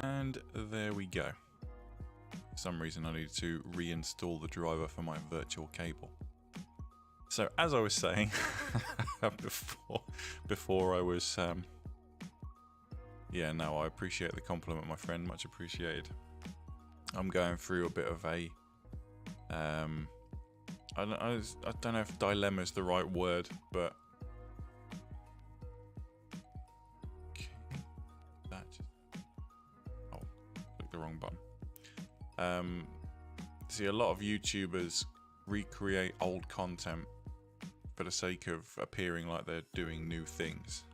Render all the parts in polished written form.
And there we go. For some reason I need to reinstall the driver for my virtual cable. So as I was saying before I was yeah, no, I appreciate the compliment, my friend, much appreciated. I'm going through a bit of a I don't know if dilemma is the right word, but okay, that just clicked the wrong button. See, a lot of YouTubers recreate old content for the sake of appearing like they're doing new things,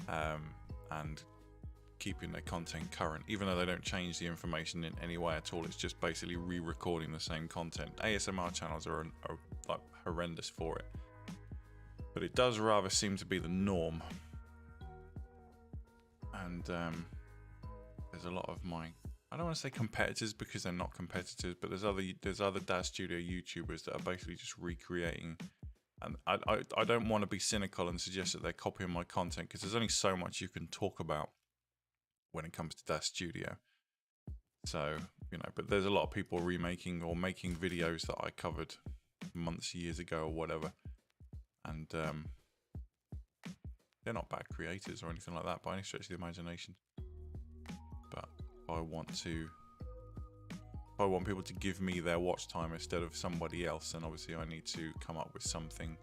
and keeping their content current, even though they don't change the information in any way at all. It's just basically re-recording the same content. ASMR channels are like horrendous for it, but it does rather seem to be the norm. And there's a lot of my, I don't want to say competitors because they're not competitors, but there's other Daz Studio YouTubers that are basically just recreating. And I don't want to be cynical and suggest that they're copying my content, because there's only so much you can talk about when it comes to Daz Studio. So, you know, but there's a lot of people remaking or making videos that I covered months, years ago or whatever. And they're not bad creators or anything like that by any stretch of the imagination. But if I want people to give me their watch time instead of somebody else, then obviously I need to come up with something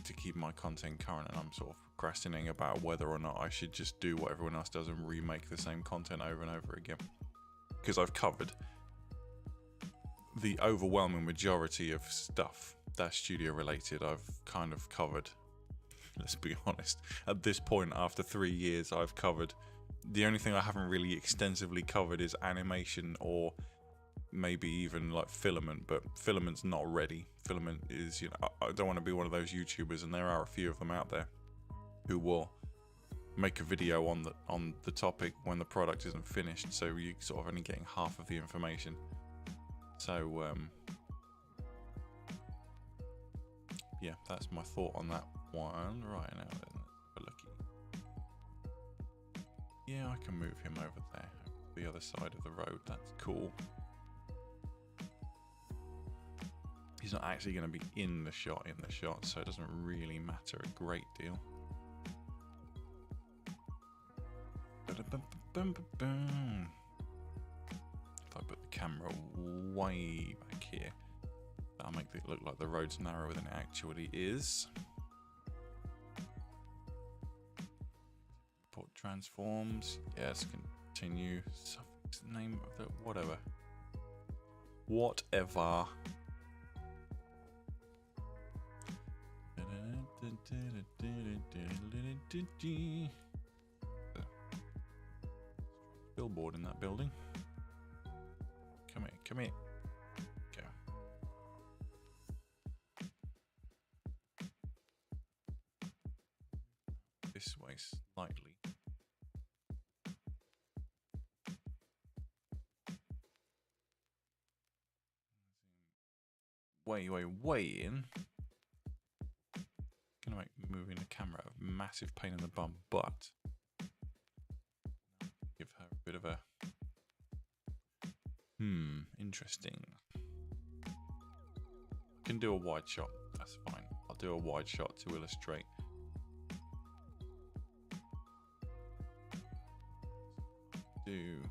to keep my content current, and I'm sort of procrastinating about whether or not I should just do what everyone else does and remake the same content over and over again. Because I've covered the overwhelming majority of stuff Daz Studio related. I've kind of covered, let's be honest. At this point, after 3 years, I've covered. The only thing I haven't really extensively covered is animation, or maybe even like filament, but filament's not ready. Filament is, you know, I don't want to be one of those YouTubers, and there are a few of them out there who will make a video on the topic when the product isn't finished, so you're sort of only getting half of the information. So yeah, that's my thought on that one. Right, now then, let's have a looky. Yeah, I can move him over there, the other side of the road. That's cool. He's not actually going to be in the shot, so it doesn't really matter a great deal. If I put the camera way back here, that'll make it look like the road's narrower than it actually is. Import transforms. Yes, continue. Suffix, name of the whatever. Whatever. Billboard in that building. Come here, come here. Go. This way slightly. Way in. Gonna make moving the camera a massive pain in the bum, but give her a bit of a interesting. I can do a wide shot, that's fine. I'll do a wide shot to illustrate. Do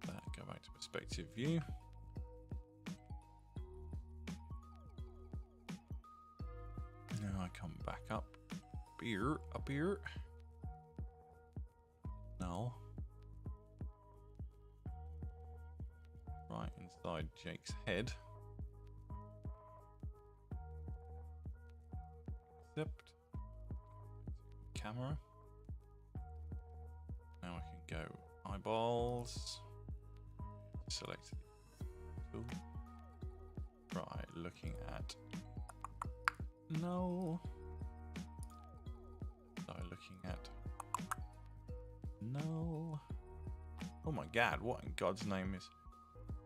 that, go back to perspective view. Now I come back up here. No. Right inside Jake's head. Zipped. Camera. Now I can go eyeballs. Select the tool. Right, looking at. No. Start looking at. No. Oh my god, what in God's name is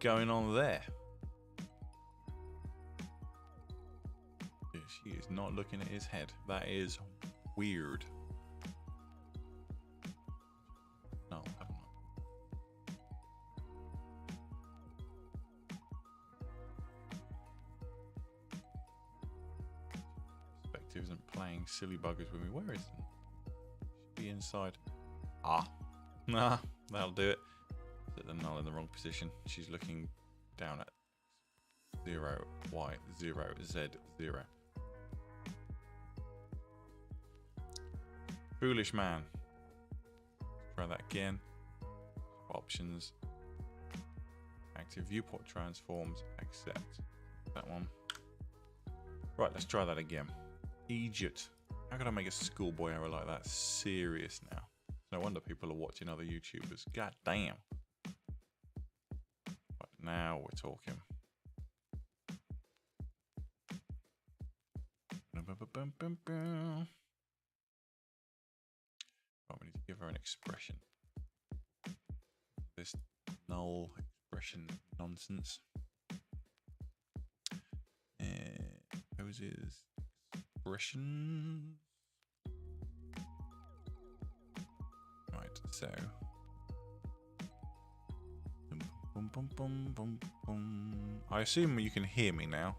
going on there? She is not looking at his head. That is weird. No, haven't I? Perspective isn't playing silly buggers with me. Where is it? Should be inside. Ah, nah, that'll do it. Set the null in the wrong position. She's looking down at 0, Y, 0, Z, 0. Foolish man. Try that again. Options. Active viewport transforms. Accept. That one. Right, let's try that again. Egypt. How could I make a schoolboy error like that? Serious now. No wonder people are watching other YouTubers. God damn. But now we're talking. Oh, we need to give her an expression. This null expression nonsense. Poses expressions. Right, so. Boom, boom, boom, boom, boom. I assume you can hear me now.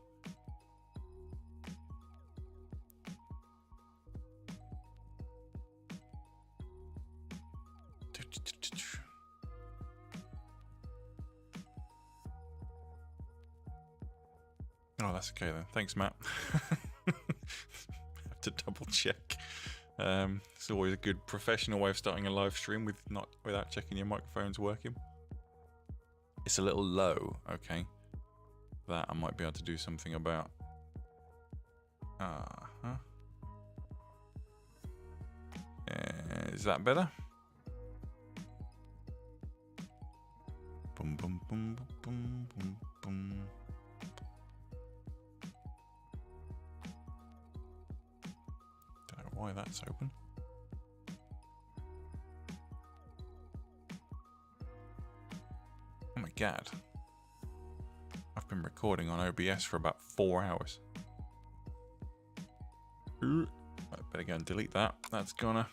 Oh, that's okay then. Thanks, Matt. Have to double check. It's always a good professional way of starting a live stream without checking your microphone's working. It's a little low, okay. That I might be able to do something about. Is that better? Boom, boom, boom, boom, boom, boom. Don't know why that's open. Oh my god. I've been recording on OBS for about 4 hours. I better go and delete that. That's gonna...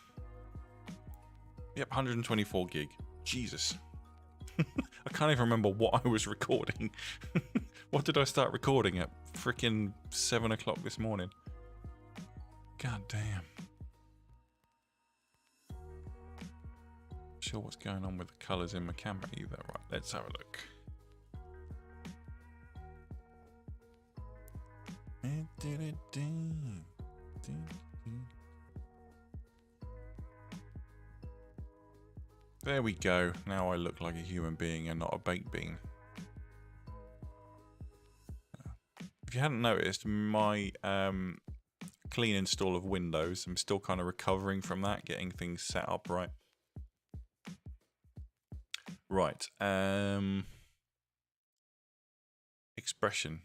Yep, 124 gig. Jesus. I can't even remember what I was recording. What did I start recording at? Freaking 7 o'clock this morning. God damn. Sure what's going on with the colours in my camera either. Right, let's have a look. There we go. Now I look like a human being and not a baked bean. If you hadn't noticed, my clean install of Windows, I'm still kind of recovering from that, getting things set up right. Right. Expression.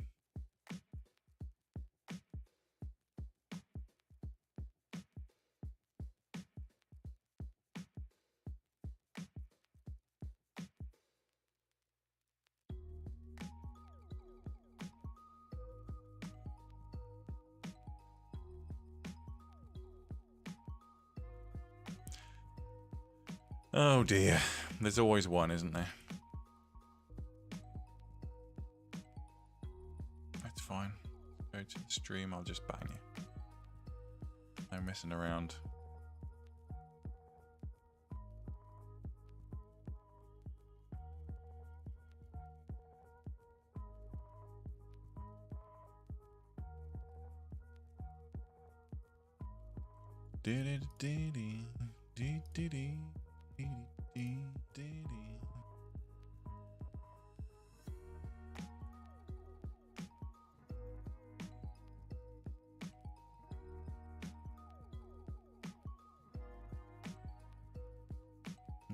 Oh dear. There's always one, isn't there? That's fine. Go to the stream, I'll just bang you. No messing around.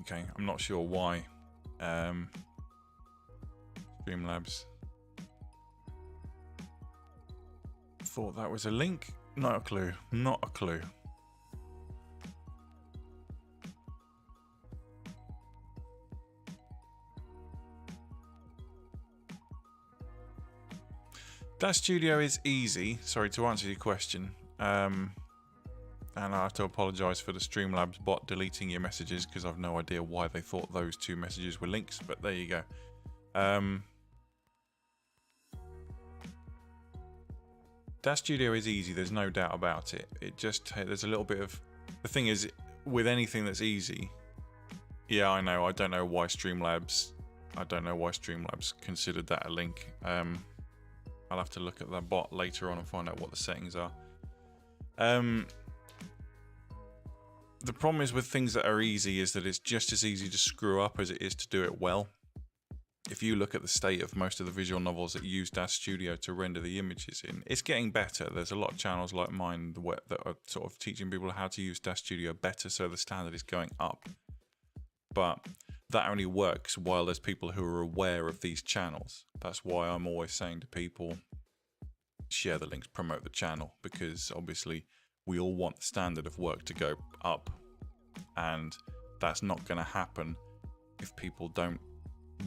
Okay, I'm not sure why. Streamlabs thought that was a link. Not a clue. Not a clue. Daz Studio is easy. Sorry, to answer your question. And I have to apologise for the Streamlabs bot deleting your messages, because I've no idea why they thought those two messages were links, but there you go. Daz Studio is easy, there's no doubt about it. It just, there's a little bit of... The thing is, with anything that's easy... Yeah, I know, I don't know why Streamlabs considered that a link. I'll have to look at that bot later on and find out what the settings are. The problem is with things that are easy is that it's just as easy to screw up as it is to do it well. If you look at the state of most of the visual novels that use Daz Studio to render the images in, it's getting better. There's a lot of channels like mine that are sort of teaching people how to use Daz Studio better, so the standard is going up. But that only works while there's people who are aware of these channels. That's why I'm always saying to people, share the links, promote the channel, because obviously we all want the standard of work to go up, and that's not going to happen if people don't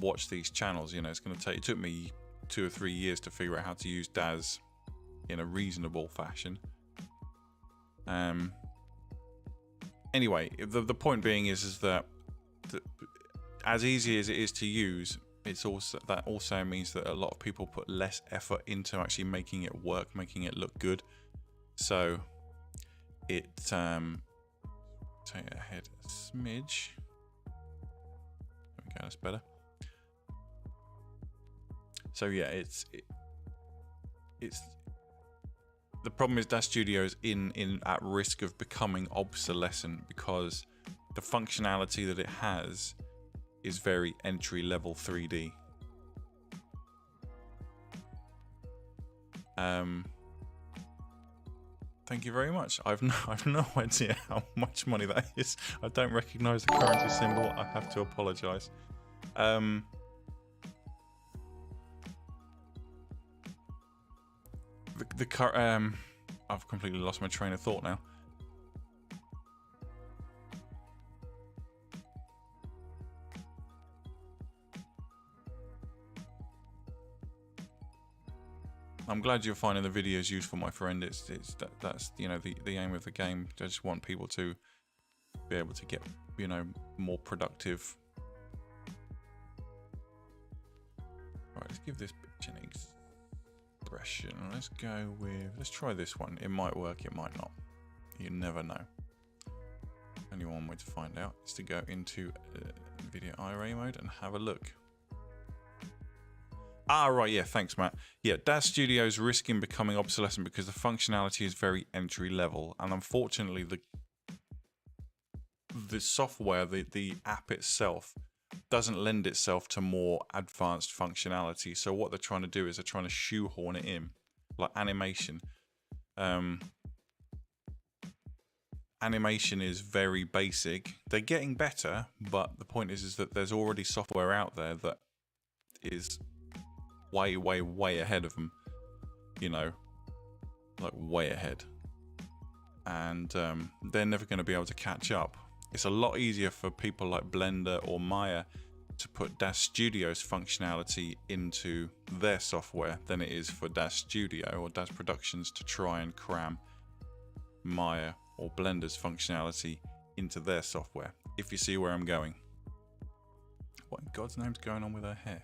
watch these channels. You know, it's going to take... It took me 2 or 3 years to figure out how to use Daz in a reasonable fashion. Anyway, the point being is that as easy as it is to use, it's also means that a lot of people put less effort into actually making it work, making it look good. So it take it ahead a smidge. There we go, that's better. So yeah, it's the problem is Daz Studio is at risk of becoming obsolescent, because the functionality that it has is very entry level 3D. Thank you very much. I've no idea how much money that is. I don't recognise the currency symbol. I have to apologise. I've completely lost my train of thought now. I'm glad you're finding the videos useful, my friend. That's you know the aim of the game. I just want people to be able to get, you know, more productive. Right, let's give this bitch an expression. Let's try this one. It might work, it might not. You never know. Only one way to find out is to go into video array mode and have a look. Ah, right, yeah, thanks, Matt. Yeah, Daz Studio is risking becoming obsolescent because the functionality is very entry level, and unfortunately, the software, the app itself, doesn't lend itself to more advanced functionality. So what they're trying to do is they're trying to shoehorn it in, like animation. Animation is very basic. They're getting better, but the point is that there's already software out there that is way ahead of them, you know, like way ahead, and they're never going to be able to catch up. It's a lot easier for people like Blender or Maya to put Daz Studio's functionality into their software than it is for Daz Studio or Daz Productions to try and cram Maya or Blender's functionality into their software, if you see where I'm going. What in God's name's going on with her hair?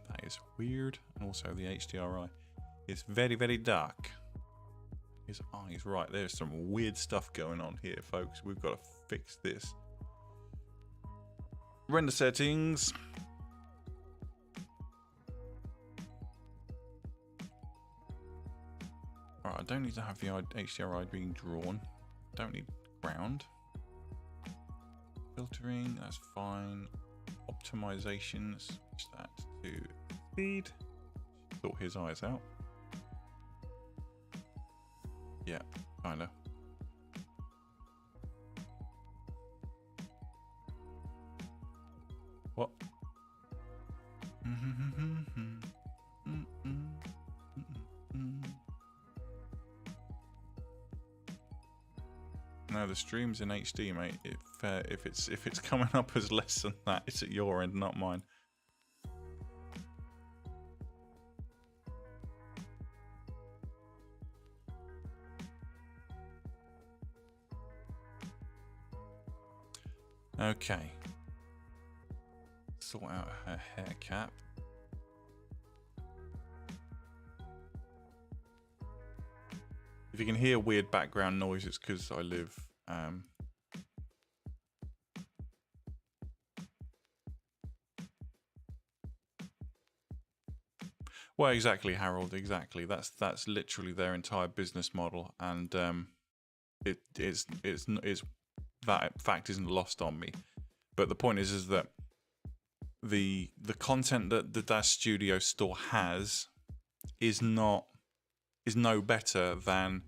That is weird. And also the HDRI is very dark. His eyes, right, there's some weird stuff going on here, folks. We've got to fix this. Render settings. Alright, I don't need to have the HDRI being drawn. Don't need ground. Filtering, that's fine. Optimization, switch that to speed. Sort his eyes out. Yeah, kinda. What? No, the stream's in HD, mate. If it's coming up as less than that, it's at your end, not mine. Okay. Sort out her hair cap. If you can hear weird background noise, it's because I live well, exactly, Harold, exactly. That's literally their entire business model, and it's that fact isn't lost on me. But the point is that the content that the Daz Studio store has is no better than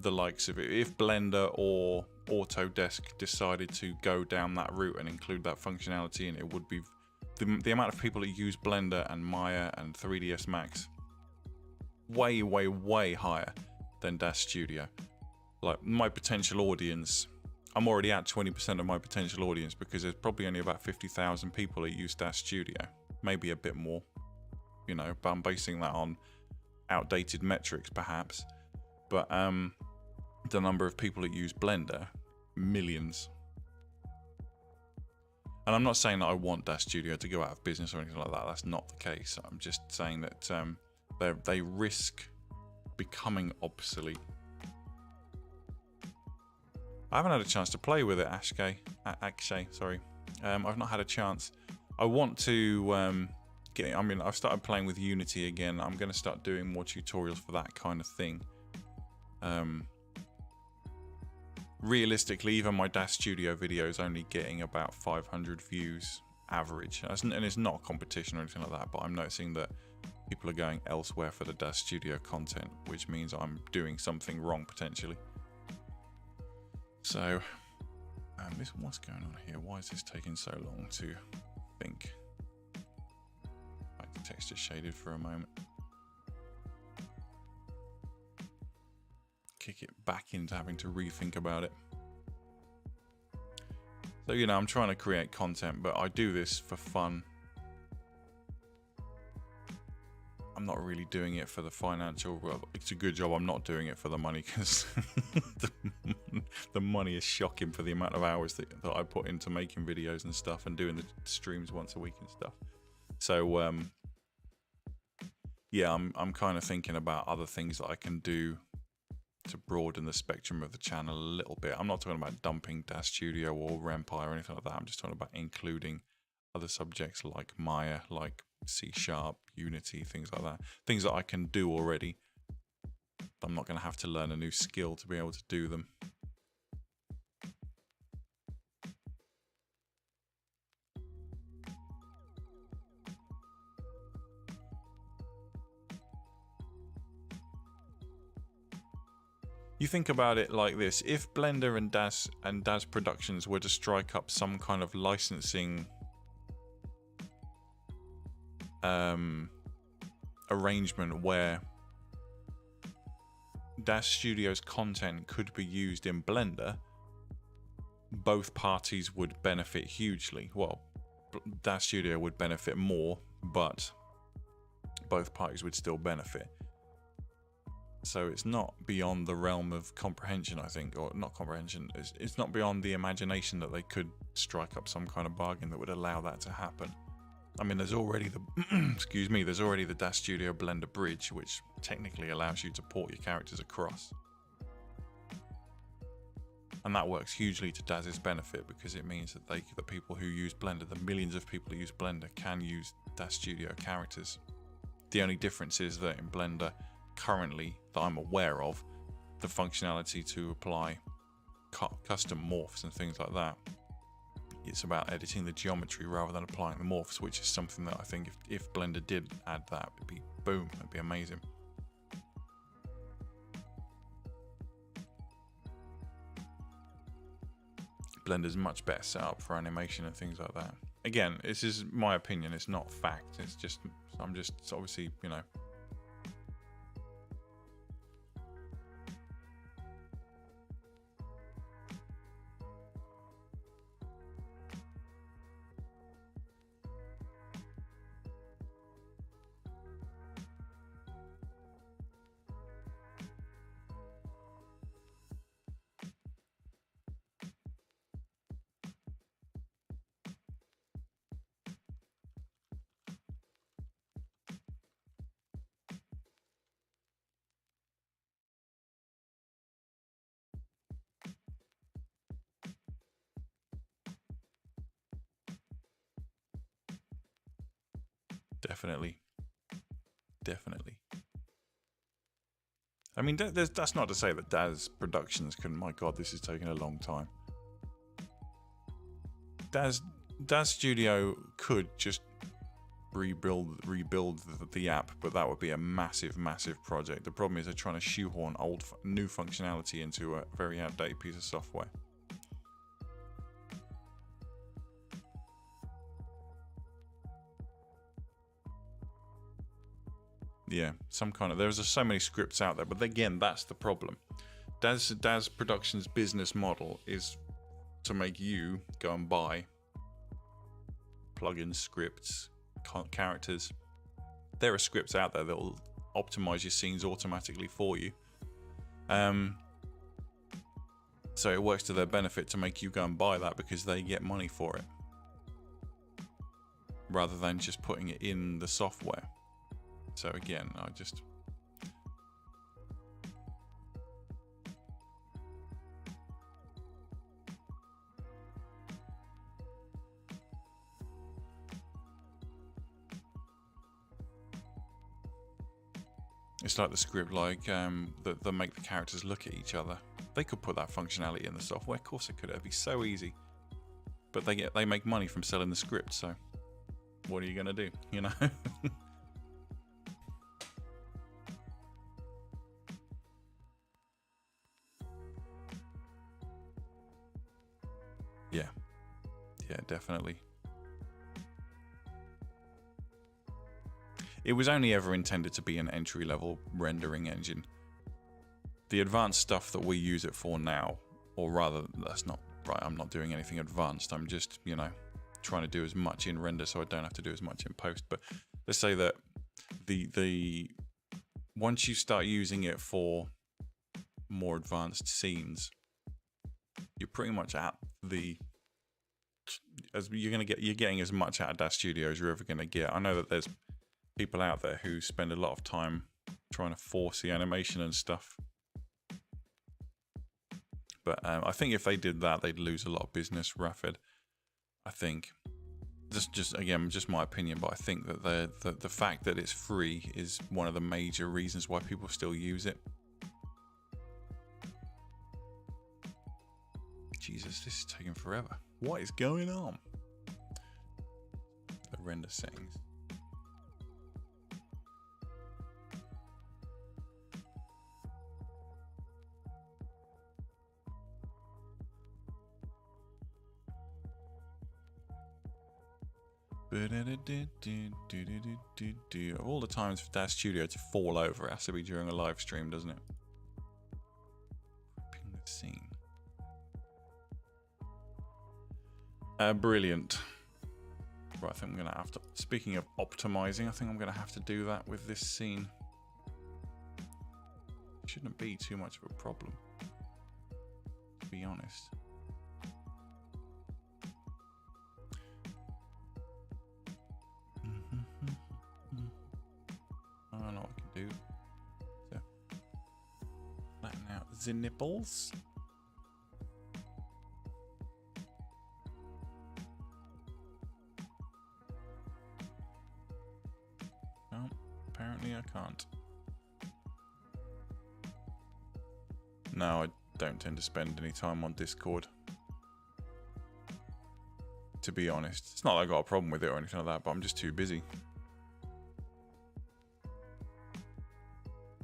the likes of it. If Blender or Autodesk decided to go down that route and include that functionality, and it would be the amount of people that use Blender and Maya and 3ds Max way higher than Daz Studio. Like, my potential audience, I'm already at 20% of my potential audience, because there's probably only about 50,000 people that use Daz Studio, maybe a bit more, you know, but I'm basing that on outdated metrics perhaps. But the number of people that use Blender, millions. And I'm not saying that I want Daz Studio to go out of business or anything like that. That's not the case. I'm just saying that they risk becoming obsolete. I haven't had a chance to play with it, Akshay, sorry. I've not had a chance. I want to I've started playing with Unity again. I'm going to start doing more tutorials for that kind of thing. Realistically, even my Daz Studio video is only getting about 500 views average. And it's not a competition or anything like that, but I'm noticing that people are going elsewhere for the Daz Studio content, which means I'm doing something wrong potentially. So, what's going on here? Why is this taking so long to think? Like the texture shaded for a moment. Kick it back into having to rethink about it. So, you know, I'm trying to create content, but I do this for fun. I'm not really doing it for the financial. Well, it's a good job I'm not doing it for the money, because the money is shocking for the amount of hours that I put into making videos and stuff, and doing the streams once a week and stuff. So yeah, I'm kind of thinking about other things that I can do to broaden the spectrum of the channel a little bit. I'm not talking about dumping Daz Studio or Rempire or anything like that. I'm just talking about including other subjects like Maya, like C#, Unity, things like that. Things that I can do already. I'm not going to have to learn a new skill to be able to do them. You think about it like this: if Blender and Daz Productions were to strike up some kind of licensing arrangement where Daz Studio's content could be used in Blender, both parties would benefit hugely. Well, Daz Studio would benefit more, but both parties would still benefit. So it's not beyond the realm of comprehension, I think, or not comprehension. It's not beyond the imagination that they could strike up some kind of bargain that would allow that to happen. I mean, there's already the excuse me, there's already the Daz Studio Blender bridge, which technically allows you to port your characters across, and that works hugely to Daz's benefit, because it means that the people who use Blender, the millions of people who use Blender, can use Daz Studio characters. The only difference is that in Blender currently, that I'm aware of, the functionality to apply custom morphs and things like that, it's about editing the geometry rather than applying the morphs, which is something that I think if Blender did add that, it'd be boom, it'd be amazing. Blender's much better set up for animation and things like that. Again, this is my opinion, it's not fact, it's just, I'm just obviously, you know, Definitely. Definitely. I mean, that's not to say that Daz Productions couldn't. My God, this is taking a long time. Daz Studio could just rebuild the app, but that would be a massive project. The problem is they're trying to shoehorn new functionality into a very outdated piece of software. Yeah, there's so many scripts out there, but again, that's the problem. Daz Productions' business model is to make you go and buy plugins, scripts, characters. There are scripts out there that will optimize your scenes automatically for you. So it works to their benefit to make you go and buy that because they get money for it, rather than just putting it in the software. So again, it's like the script, that make the characters look at each other. They could put that functionality in the software. Of course, it could. It'd be so easy. But they make money from selling the script. So, what are you gonna do? You know. Yeah, definitely. It was only ever intended to be an entry-level rendering engine. The advanced stuff that we use it for now, or rather, that's not right, I'm not doing anything advanced, I'm just, trying to do as much in render so I don't have to do as much in post. But let's say that the once you start using it for more advanced scenes, you're pretty much at you're getting as much out of Daz Studio as you're ever going to get. I know that there's people out there who spend a lot of time trying to force the animation and stuff, but I think if they did that, they'd lose a lot of business. Rafid, I think, just my opinion, but I think that the fact that it's free is one of the major reasons why people still use it. Jesus, this is taking forever. What is going on? The render settings. All the times for Daz Studio to fall over, it has to be during a live stream, doesn't it? Scene. Brilliant. Right, I think I'm going to have to... Speaking of optimizing, I think I'm going to have to do that with this scene. Shouldn't be too much of a problem, to be honest. I don't know what I can do. So, flatten out the nipples. No, apparently I can't. No, I don't tend to spend any time on Discord, to be honest. It's not like I've got a problem with it or anything like that, but I'm just too busy.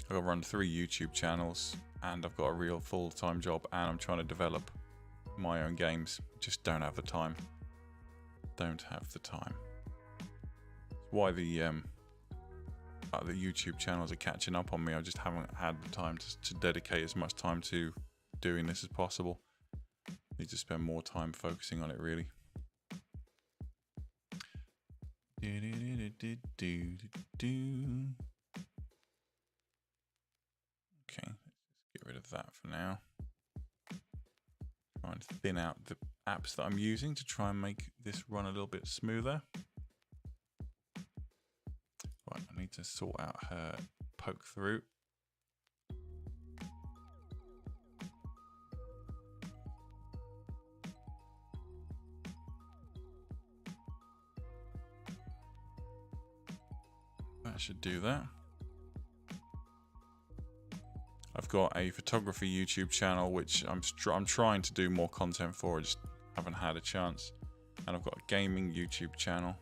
I've got to run 3 YouTube channels, and I've got a real full-time job, and I'm trying to develop my own games. Just don't have the time. Don't have the time. That's why the YouTube channels are catching up on me. I just haven't had the time to dedicate as much time to doing this as possible. Need to spend more time focusing on it, really. Okay, let's get rid of that for now. Try and thin out the apps that I'm using to try and make this run a little bit smoother. Right, I need to sort out her poke through. should do that. I've got a photography YouTube channel, which I'm trying to do more content for. I just haven't had a chance. And I've got a gaming YouTube channel.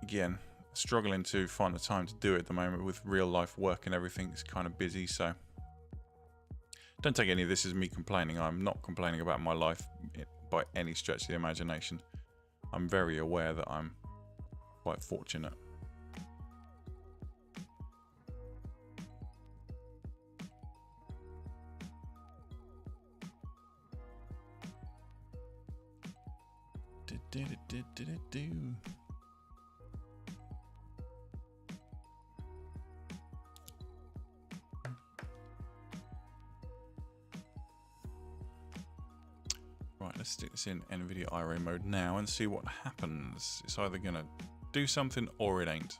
Again, struggling to find the time to do it at the moment with real life work and everything. It's kind of busy, so don't take any of this as me complaining. I'm not complaining about my life by any stretch of the imagination. I'm very aware that I'm quite fortunate. Right, let's stick this in NVIDIA IRA mode now and see what happens. It's either going to do something or it ain't.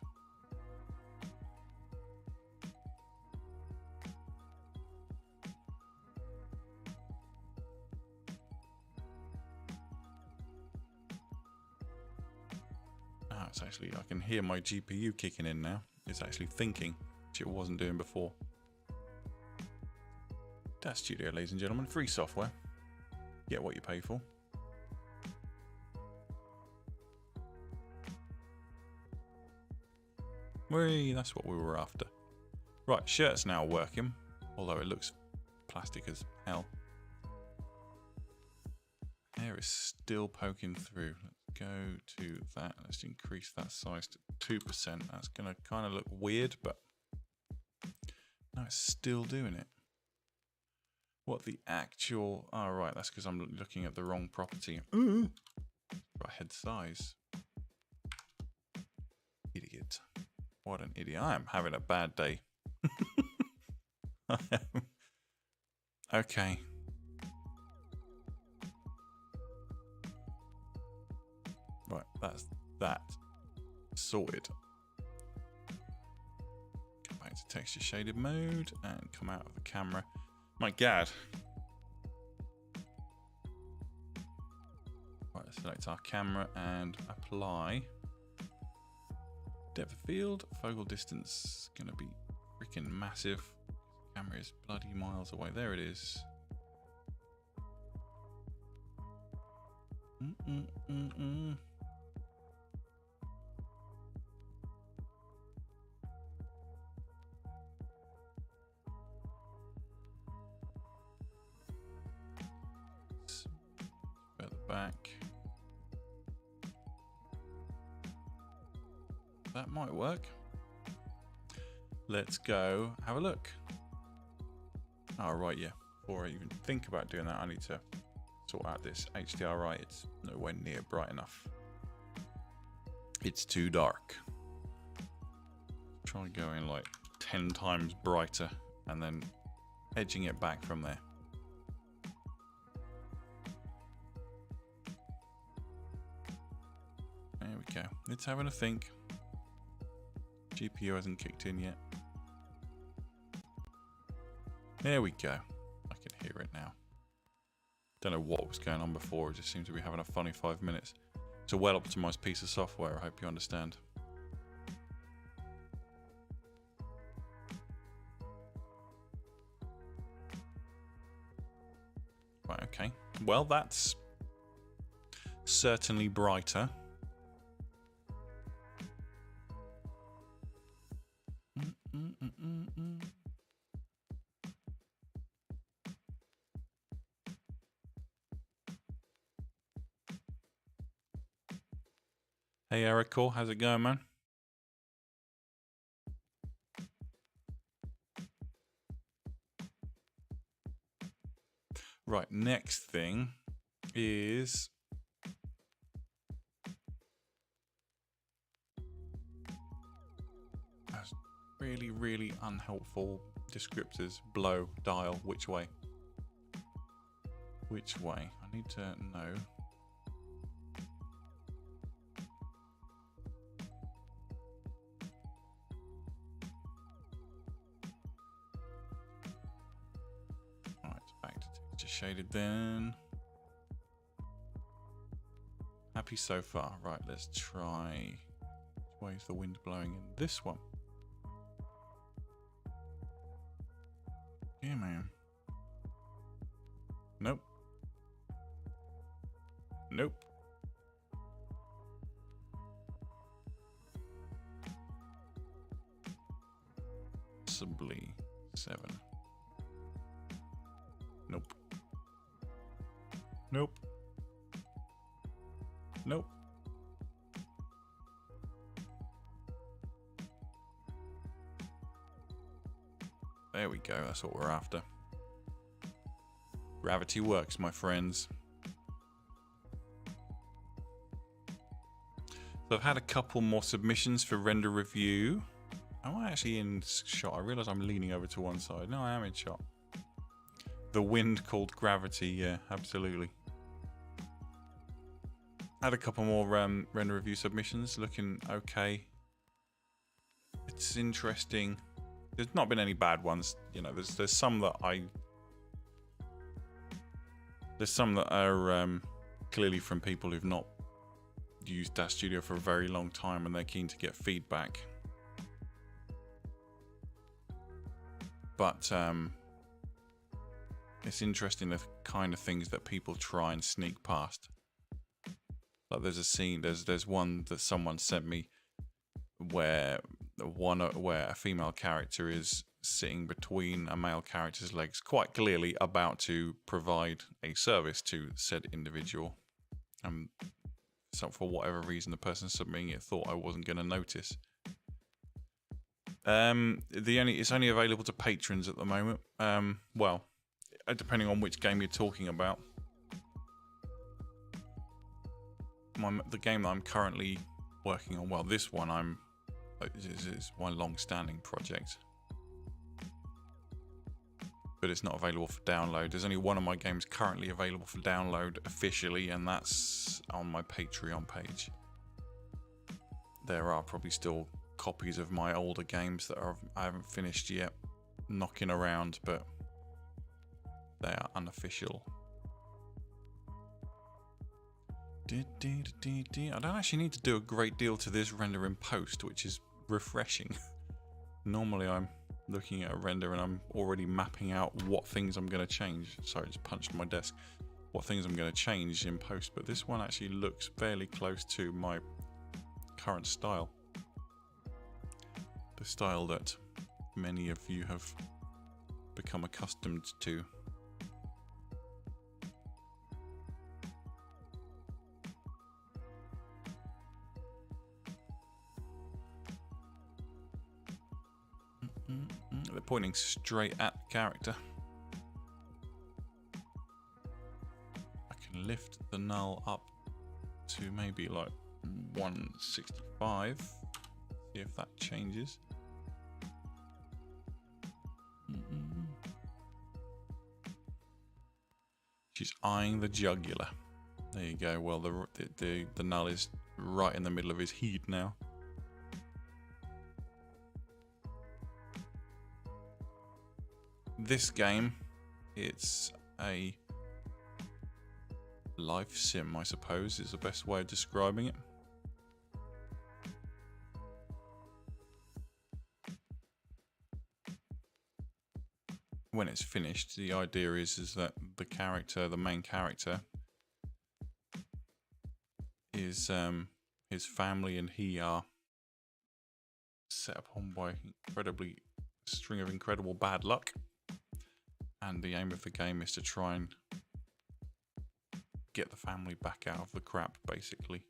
It's actually, I can hear my GPU kicking in now. It's actually thinking, which it wasn't doing before. Daz Studio, ladies and gentlemen, free software. Get what you pay for. Whee, that's what we were after. Right, shirt's now working, although it looks plastic as hell. Hair is still poking through. Let's go to that. Let's increase that size to 2%. That's going to kind of look weird, but no, it's still doing it. What the actual... Oh, right, that's because I'm looking at the wrong property. Right, head size. Idiot. What an idiot. I am having a bad day. Okay. Right, that's that sorted. Go back to texture shaded mode and come out of the camera. My God. Right, let's select our camera and apply. Depth of field, focal distance, gonna be freaking massive. The camera is bloody miles away. There it is. Further back. That might work. Let's go have a look. Oh, right, yeah. Before I even think about doing that, I need to sort out this HDRI. It's nowhere near bright enough. It's too dark. Try going like 10 times brighter and then edging it back from there. There we go. It's having a think. GPU hasn't kicked in yet. There we go. I can hear it now. Don't know what was going on before. It just seemed to be having a funny 5 minutes. It's a well-optimized piece of software. I hope you understand. Right, okay. Well, that's certainly brighter. Hey Eric, cool. How's it going, man? Right, next thing is really, really unhelpful descriptors. Blow, dial, which way? Which way? I need to know. Alright, back to texture shaded then. happy so far. Right, let's try. Which way is the wind blowing in this one? Yeah, man. Nope. Nope. Possibly 7. Nope. Nope. Nope. There we go, that's what we're after. Gravity works, my friends. So I've had a couple more submissions for render review. Am I actually in shot? I realise I'm leaning over to one side. No, I am in shot. The wind called gravity, yeah, absolutely. Had a couple more render review submissions, looking okay. It's interesting. There's not been any bad ones, you know. There's some that are clearly from people who've not used Daz Studio for a very long time and they're keen to get feedback. But it's interesting the kind of things that people try and sneak past. Like there's a scene, there's one that someone sent me where a female character is sitting between a male character's legs, quite clearly about to provide a service to said individual. So for whatever reason, the person submitting it thought I wasn't going to notice. It's only available to patrons at the moment. Well, depending on which game you're talking about. The game that I'm currently working on, well, this one is my long-standing project, but it's not available for download. There's only one of my games currently available for download officially, and that's on my Patreon page. There are probably still copies of my older games that I haven't finished yet, knocking around, but they are unofficial. I don't actually need to do a great deal to this render in post, which is refreshing. Normally I'm looking at a render and I'm already mapping out what things I'm going to change. Sorry, I just punched my desk. What things I'm going to change in post, but this one actually looks fairly close to my current style. The style that many of you have become accustomed to. They're pointing straight at the character. I can lift the null up to maybe like 165. See if that changes. She's eyeing the jugular. There you go. Well, the null is right in the middle of his heat now. This game, it's a life sim, I suppose, is the best way of describing it. When it's finished, the idea is that the main character, is his family and he are set upon by a string of incredible bad luck. And the aim of the game is to try and get the family back out of the crap, basically.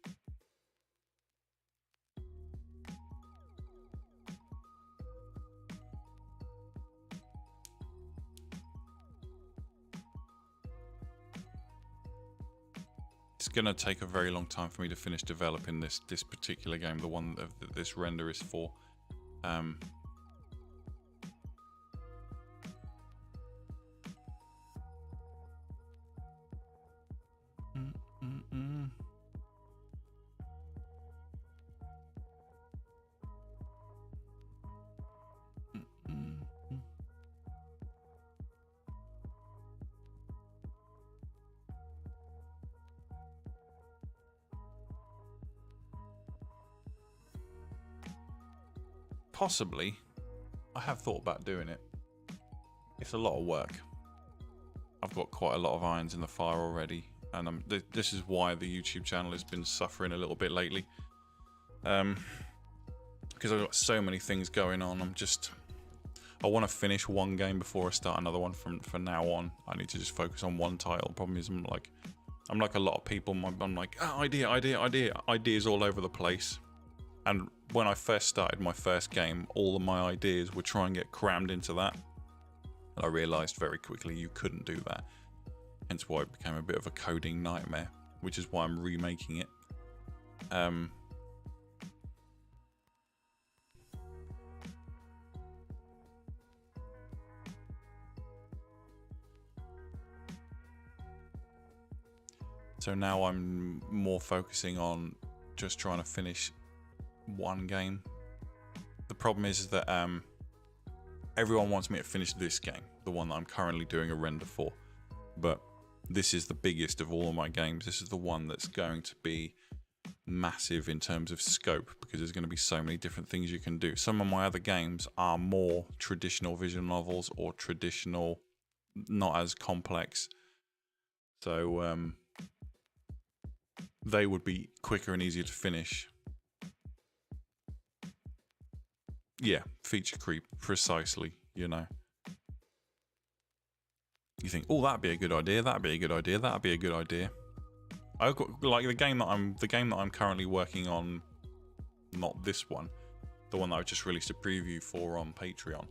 It's going to take a very long time for me to finish developing this particular game, the one that this render is for. possibly, I have thought about doing it. It's a lot of work. I've got quite a lot of irons in the fire already, and this is why the YouTube channel has been suffering a little bit lately. Because I've got so many things going on. I want to finish one game before I start another one. From now on, I need to just focus on one title. The problem is I'm like a lot of people. I'm like, oh, ideas all over the place. And when I first started my first game, all of my ideas would try and get crammed into that. And I realised very quickly you couldn't do that. Hence why it became a bit of a coding nightmare, which is why I'm remaking it. So now I'm more focusing on just trying to finish one game. The problem is that everyone wants me to finish this game, the one that I'm currently doing a render for. But this is the biggest of all of my games. This is the one that's going to be massive in terms of scope, because there's going to be so many different things you can do. Some of my other games are more traditional visual novels or traditional, not as complex. So they would be quicker and easier to finish. Yeah, feature creep, precisely, you know. You think, oh, that'd be a good idea, that'd be a good idea, that'd be a good idea. I've got, like, the game that I'm currently working on, not this one, the one that I've just released a preview for on Patreon,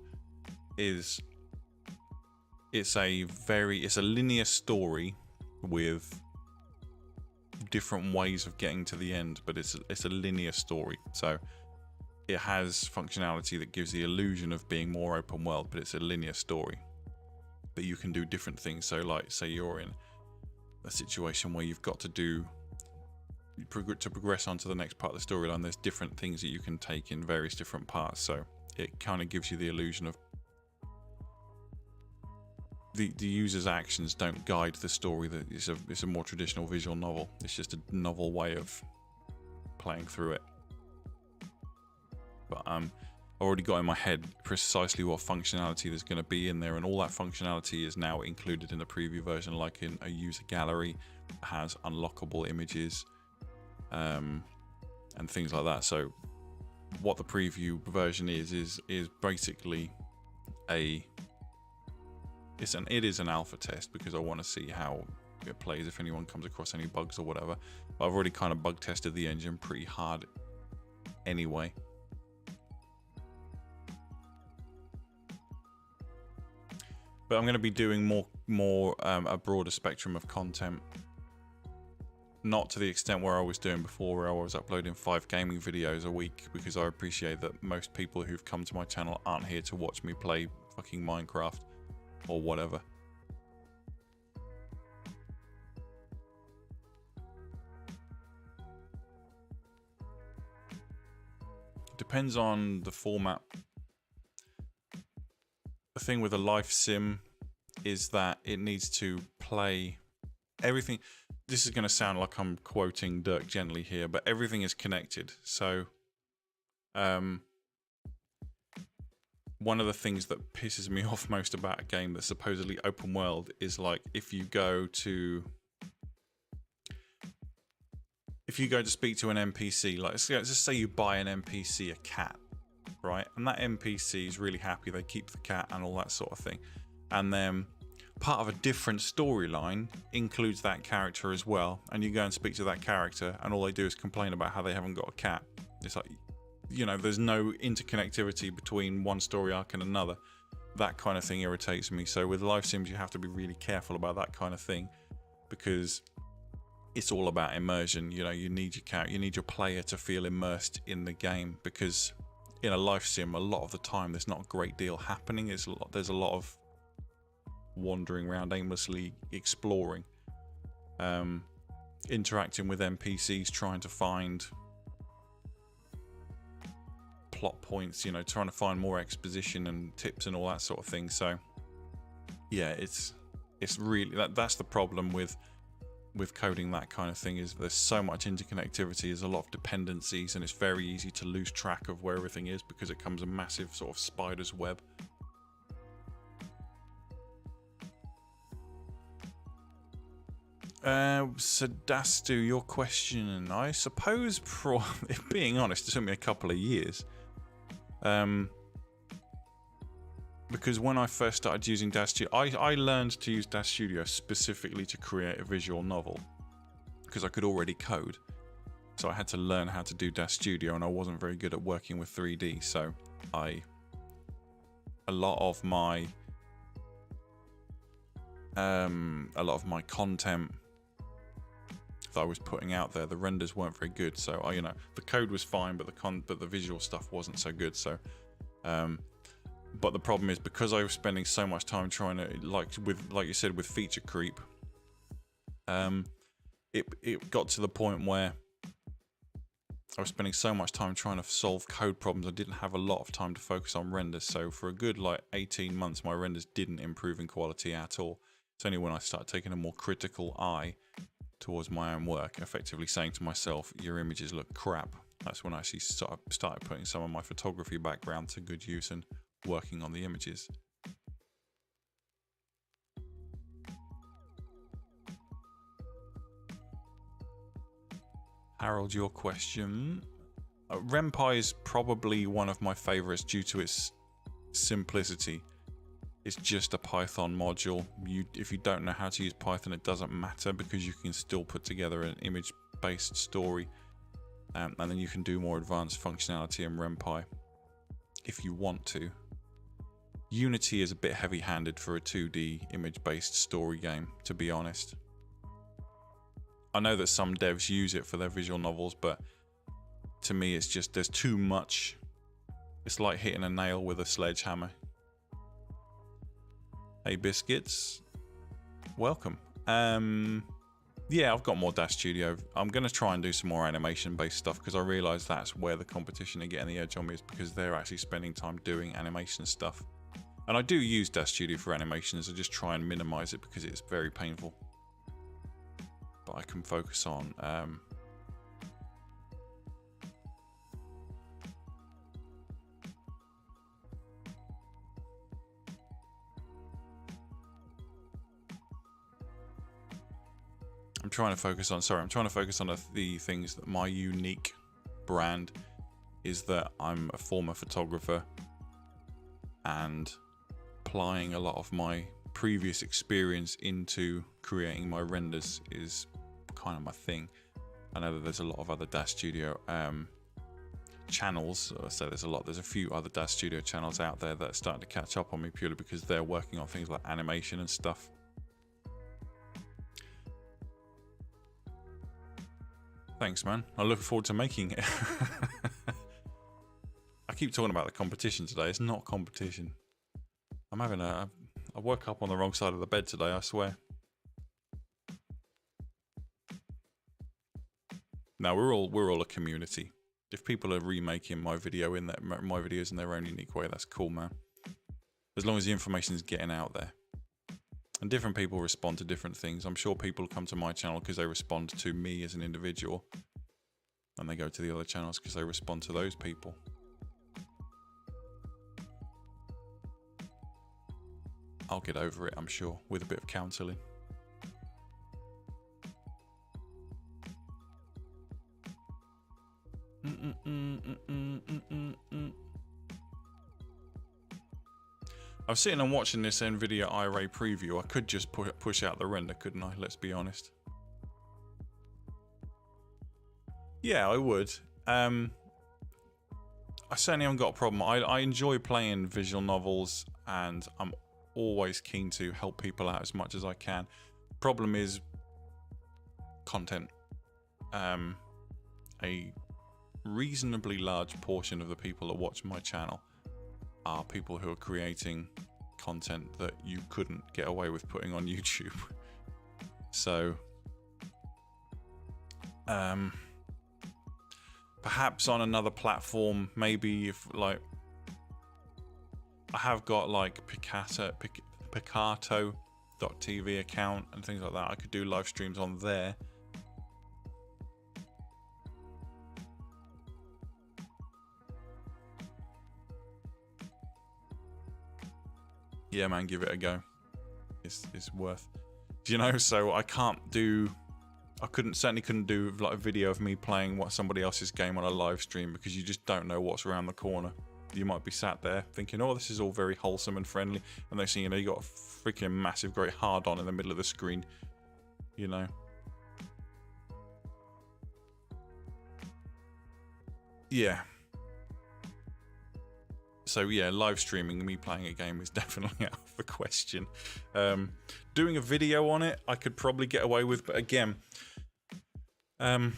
it's a linear story with different ways of getting to the end, but it's a linear story. So it has functionality that gives the illusion of being more open world, but it's a linear story. But you can do different things. So, like, say you're in a situation where you've got to progress onto the next part of the storyline, there's different things that you can take in various different parts. So it kind of gives you the illusion of the user's actions don't guide the story. That it's a more traditional visual novel. It's just a novel way of playing through it. But I've already got in my head precisely what functionality there's going to be in there, and all that functionality is now included in the preview version, like in a user gallery. It has unlockable images and things like that. So what the preview version is basically it is an alpha test, because I want to see how it plays, if anyone comes across any bugs or whatever. But I've already kind of bug tested the engine pretty hard anyway. But I'm going to be doing more a broader spectrum of content. Not to the extent where I was doing before, where I was uploading 5 gaming videos a week, because I appreciate that most people who've come to my channel aren't here to watch me play fucking Minecraft or whatever. Depends on the format. The thing with a life sim is that it needs to play everything. This is going to sound like I'm quoting Dirk Gently here, but everything is connected. So one of the things that pisses me off most about a game that's supposedly open world is, like, if you go to speak to an NPC, like let's just say you buy an NPC a cat, right? And that NPC is really happy, they keep the cat and all that sort of thing. And then part of a different storyline includes that character as well, and you go and speak to that character and all they do is complain about how they haven't got a cat. It's like, you know, there's no interconnectivity between one story arc and another. That kind of thing irritates me. So with live sims, you have to be really careful about that kind of thing, because it's all about immersion. You know, you need your character, you need your player to feel immersed in the game, because in a live sim, a lot of the time there's not a great deal happening. There's a lot of wandering around aimlessly, exploring, interacting with NPCs, trying to find plot points, you know, trying to find more exposition and tips and all that sort of thing. So yeah, it's really that's the problem with with coding that kind of thing is there's so much interconnectivity, there's a lot of dependencies, and it's very easy to lose track of where everything is because it becomes a massive sort of spider's web. So Daz Studio, your question, I suppose, if being honest, it took me a couple of years. Because when I first started using Daz Studio, I learned to use Daz Studio specifically to create a visual novel because I could already code. So I had to learn how to do Daz Studio, and I wasn't very good at working with 3D. So a lot of my content that I was putting out there, the renders weren't very good. So the code was fine, but the visual stuff wasn't so good. So but the problem is, because I was spending so much time trying to, like you said, with feature creep, it got to the point where I was spending so much time trying to solve code problems, I didn't have a lot of time to focus on renders. So for a good 18 months, my renders didn't improve in quality at all. It's only when I started taking a more critical eye towards my own work, effectively saying to myself, your images look crap. That's when I actually started putting some of my photography background to good use and working on the images. Harold, your question. RenPy is probably one of my favorites due to its simplicity. It's just a Python module. If you don't know how to use Python, it doesn't matter because you can still put together an image-based story, and then you can do more advanced functionality in RenPy if you want to. Unity is a bit heavy-handed for a 2D image-based story game, to be honest. I know that some devs use it for their visual novels, but to me it's just, there's too much. It's like hitting a nail with a sledgehammer. Hey Biscuits, welcome. Yeah, I've got more Daz Studio. I'm going to try and do some more animation-based stuff because I realise that's where the competition are getting the edge on me, is because they're actually spending time doing animation stuff. And I do use Daz Studio for animations. I just try and minimize it because it's very painful. But I can focus on I'm trying to focus on the things that my unique brand is, that I'm a former photographer, and applying a lot of my previous experience into creating my renders is kind of my thing. I know that there's a lot of other Daz Studio channels, so there's a few other Daz Studio channels out there that are starting to catch up on me purely because they're working on things like animation and stuff. Thanks, man. I look forward to making it. I keep talking about the competition today. It's not competition. I woke up on the wrong side of the bed today, I swear. Now we're all a community. If people are remaking my videos in their own unique way, that's cool, man. As long as the information is getting out there. And different people respond to different things. I'm sure people come to my channel because they respond to me as an individual, and they go to the other channels because they respond to those people. I'll get over it, I'm sure, with a bit of counselling. I was sitting and watching this NVIDIA iRay preview. I could just push out the render, couldn't I? Let's be honest. Yeah, I would. I certainly haven't got a problem. I enjoy playing visual novels, and I'm always keen to help people out as much as I can. Problem is content. A reasonably large portion of the people that watch my channel are people who are creating content that you couldn't get away with putting on YouTube. So perhaps on another platform, maybe if like I have got like Picato .tv account and things like that. I could do live streams on there. Yeah, man, give it a go. It's worth. You know, so I certainly couldn't do like a video of me playing somebody else's game on a live stream, because you just don't know what's around the corner. You might be sat there thinking, oh, this is all very wholesome and friendly, and they see, you know, you got a freaking massive great hard on in the middle of the screen, you know. Yeah. So yeah, live streaming me playing a game is definitely out of the question. Doing a video on it, I could probably get away with, but again, there's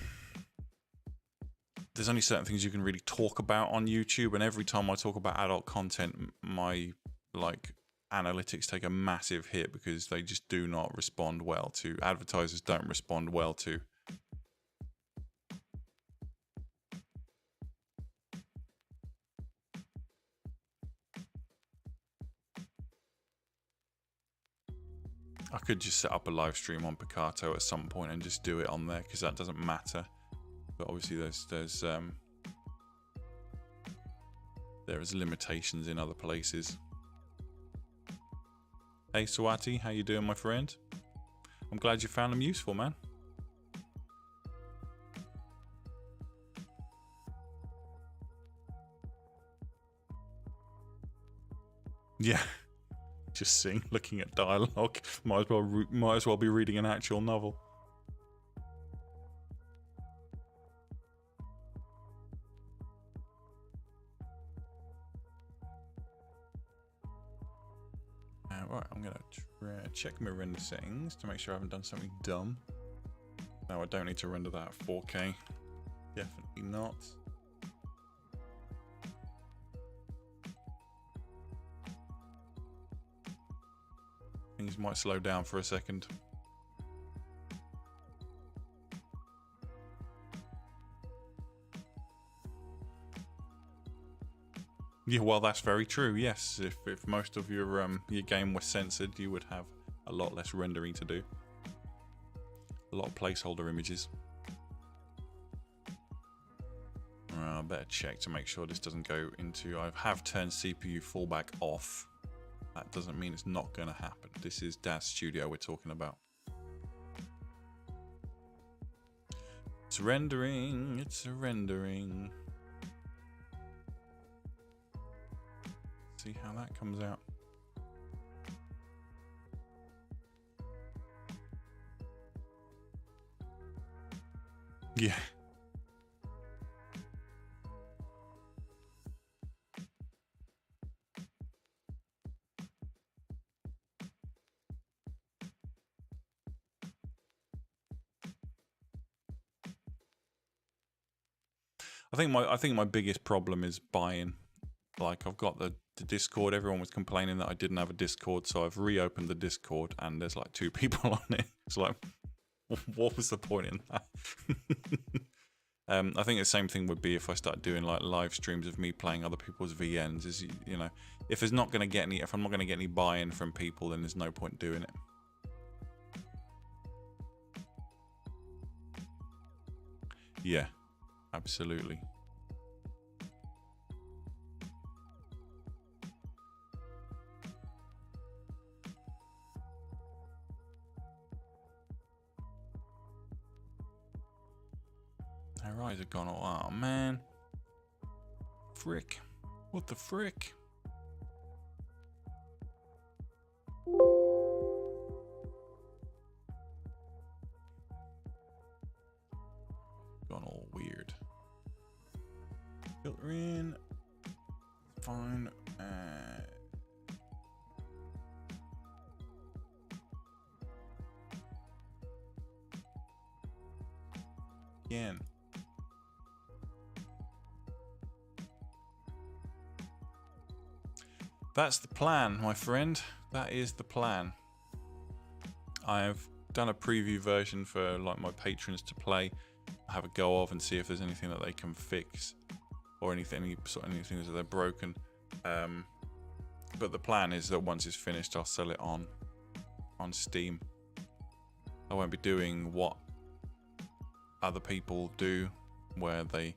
only certain things you can really talk about on YouTube, and every time I talk about adult content, my analytics take a massive hit, because they just do not respond well to, advertisers don't respond well to. I could just set up a live stream on Picato at some point and just do it on there, because that doesn't matter. But obviously there's limitations in other places. Hey Swati, how you doing, my friend? I'm glad you found them useful, man. Yeah. Just looking at dialogue. Might as well be reading an actual novel. Right, I'm gonna check my render settings to make sure I haven't done something dumb. No, I don't need to render that at 4K. Definitely not. Things might slow down for a second. Yeah, well, that's very true. Yes, if most of your game was censored, you would have a lot less rendering to do. A lot of placeholder images. I better check to make sure this doesn't go into. I have turned CPU fallback off. That doesn't mean it's not going to happen. This is Daz Studio we're talking about. It's rendering. It's rendering. See how that comes out. Yeah. I think my biggest problem is buying. Like, I've got the Discord. Everyone was complaining that I didn't have a Discord, so I've reopened the Discord, and there's like 2 people on it. It's like, what was the point in that? I think the same thing would be if I start doing like live streams of me playing other people's VNs. Is, you know, if I'm not going to get any buy-in from people, then there's no point doing it. Yeah, absolutely. Our eyes are gone. Oh man, frick! What the frick? Gone all weird. Filter in. Fine. Again. That's the plan, my friend. That is the plan. I've done a preview version for like my patrons to play, have a go of, and see if there's anything that they can fix, or anything that they're broken. But the plan is that once it's finished, I'll sell it on. on Steam. I won't be doing what other people do, where they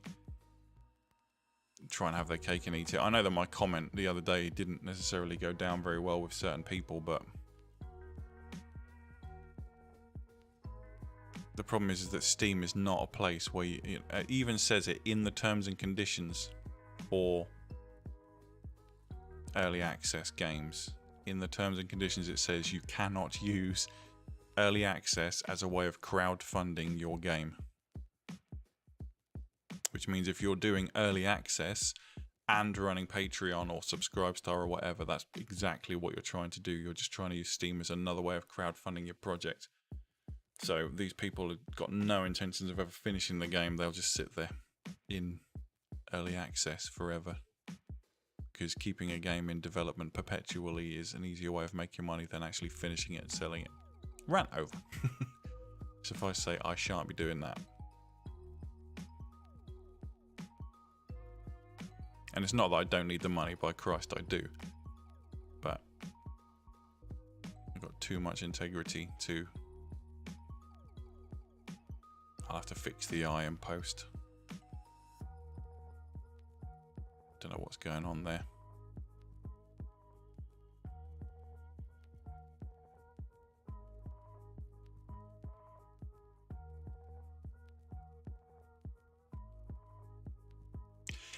try and have their cake and eat it. I know that my comment the other day didn't necessarily go down very well with certain people, but the problem is that Steam is not a place where it even says it in the terms and conditions for early access games. In the terms and conditions it says you cannot use early access as a way of crowdfunding your game. Which means if you're doing early access and running Patreon or Subscribestar or whatever, that's exactly what you're trying to do. You're just trying to use Steam as another way of crowdfunding your project. So these people have got no intentions of ever finishing the game. They'll just sit there in early access forever. Because keeping a game in development perpetually is an easier way of making money than actually finishing it and selling it. Rant over. Suffice to say, I shan't be doing that. And it's not that I don't need the money, by Christ I do. But I've got too much integrity to... I'll have to fix the eye in post. Don't know what's going on there.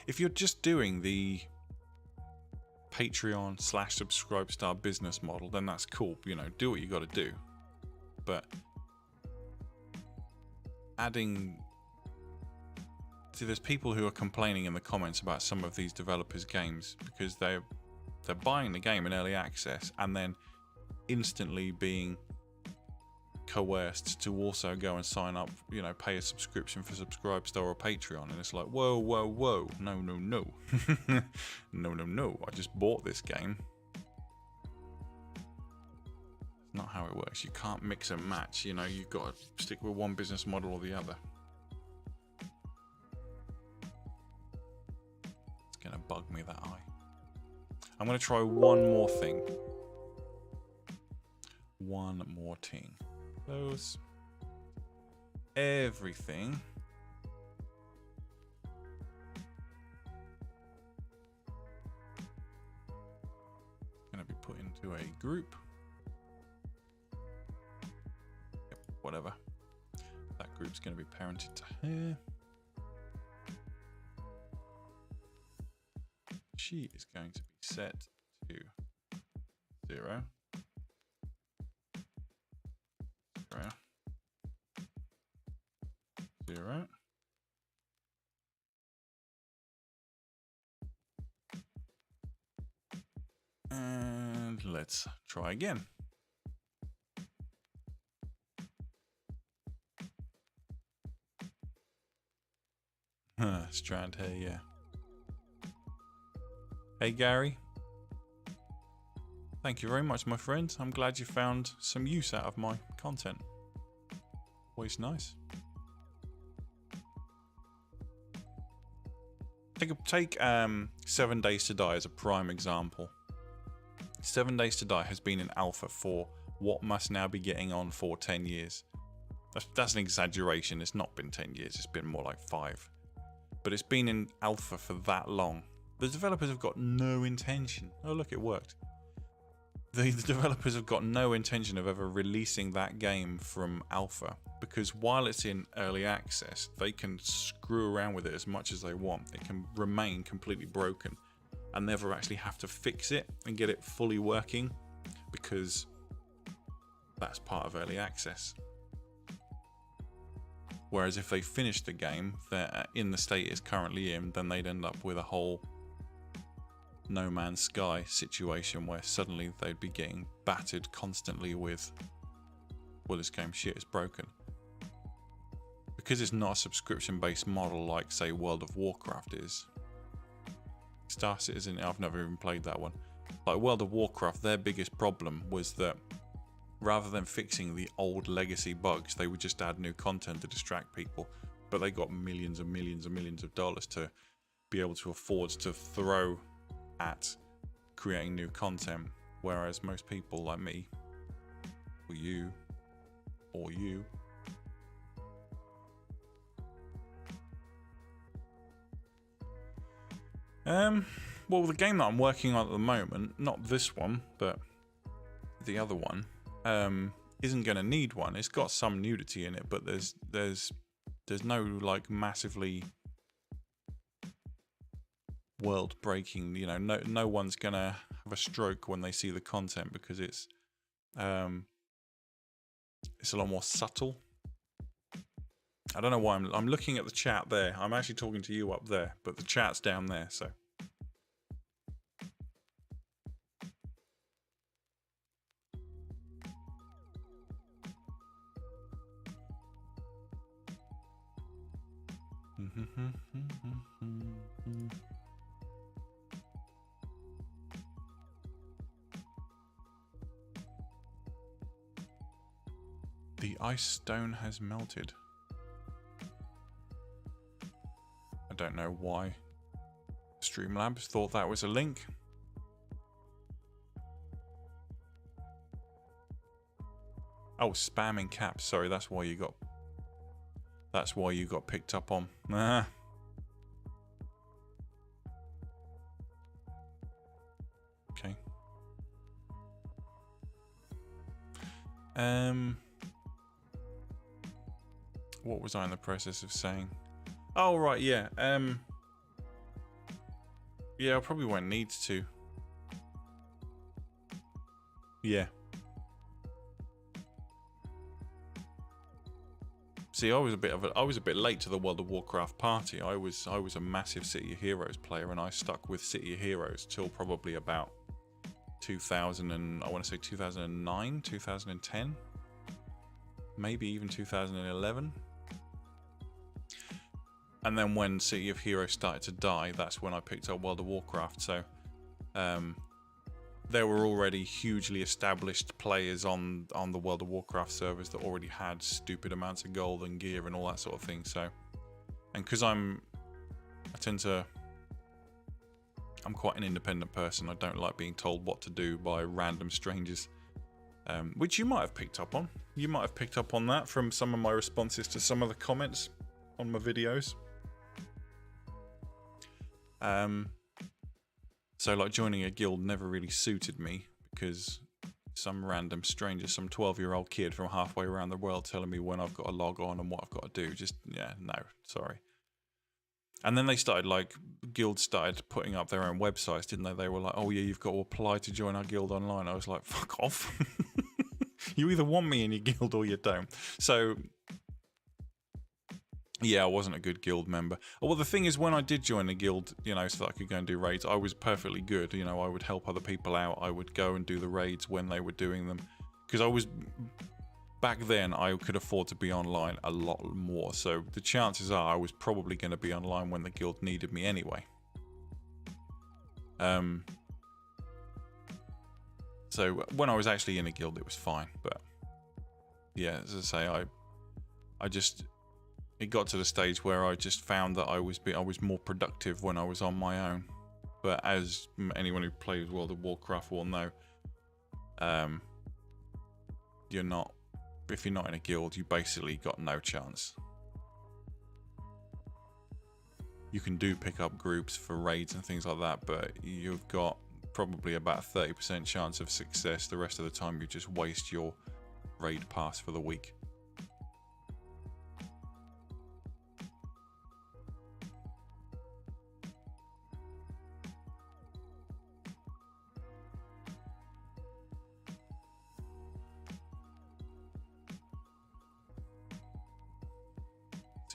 If you're just doing the Patreon / Subscribestar business model, then that's cool. You know, do what you got to do. But adding... See, there's people who are complaining in the comments about some of these developers' games because they're buying the game in early access and then instantly being coerced to also go and sign up, you know, pay a subscription for Subscribestar or Patreon, and it's like, whoa, whoa, whoa, no, no, no. No, no, no, I just bought this game. It's not how it works. You can't mix and match, you know, you've got to stick with one business model or the other. It's gonna bug me, that eye. I'm gonna try one more thing. One more thing. Close everything. Gonna be put into a group. Yep, whatever. That group's gonna be parented to here. She is going to be set to 0. 0. And let's try again. Strand hair, yeah. Hey Gary. Thank you very much, my friend. I'm glad you found some use out of my content. Always nice. Take 7 Days to Die as a prime example. 7 Days to Die has been in alpha for what must now be getting on for 10 years. That's an exaggeration. It's not been 10 years. It's been more like 5. But it's been in alpha for that long. The developers have got no intention. Oh, look, it worked. The developers have got no intention of ever releasing that game from alpha, because while it's in early access, they can screw around with it as much as they want. It can remain completely broken and never actually have to fix it and get it fully working, because that's part of early access. Whereas if they finish the game in the state it's currently in, then they'd end up with a whole No Man's Sky situation where suddenly they'd be getting battered constantly with, well, this game shit is broken. Because it's not a subscription based model like, say, World of Warcraft is. Star Citizen, I've never even played that one. Like World of Warcraft, their biggest problem was that rather than fixing the old legacy bugs, they would just add new content to distract people. But they got millions and millions and millions of dollars to be able to afford to throw at creating new content, whereas most people like me or you, or you. Well, the game that I'm working on at the moment, not this one, but the other one, isn't going to need one. It's got some nudity in it, but there's no like massively world breaking. You know, no one's gonna have a stroke when they see the content because it's a lot more subtle. I don't know why I'm looking at the chat there. I'm actually talking to you up there, but the chat's down there, so. The ice stone has melted. I don't know why Streamlabs thought that was a link. Oh, spamming caps. Sorry, that's why you got picked up on. Ah. Okay. What was I in the process of saying? Oh, right, yeah. Yeah, I probably won't need to. Yeah. See, I was a bit late to the World of Warcraft party. I was a massive City of Heroes player, and I stuck with City of Heroes till probably about 2009, 2010, maybe even 2011. And then when City of Heroes started to die, that's when I picked up World of Warcraft. So there were already hugely established players on the World of Warcraft servers that already had stupid amounts of gold and gear and all that sort of thing. So, and because I'm quite an independent person. I don't like being told what to do by random strangers, which you might have picked up on. You might have picked up on that from some of my responses to some of the comments on my videos. So like joining a guild never really suited me because some random stranger, some 12-year-old kid from halfway around the world telling me when I've got to log on and what I've got to do. Just, yeah, no, sorry. And then they started, like, guilds started putting up their own websites, didn't they? They were like, oh yeah, you've got to apply to join our guild online. I was like, fuck off. You either want me in your guild or you don't. So, yeah, I wasn't a good guild member. Well, the thing is, when I did join a guild, you know, so that I could go and do raids, I was perfectly good. You know, I would help other people out. I would go and do the raids when they were doing them. Because I was... Back then, I could afford to be online a lot more. So the chances are I was probably going to be online when the guild needed me anyway. So when I was actually in a guild, it was fine. But yeah, as I say, I just... It got to the stage where I just found that I was more productive when I was on my own. But as anyone who plays World of Warcraft will know, you're not... If you're not in a guild, you basically got no chance. You can pick up groups for raids and things like that, but you've got probably about a 30% chance of success. The rest of the time you just waste your raid pass for the week.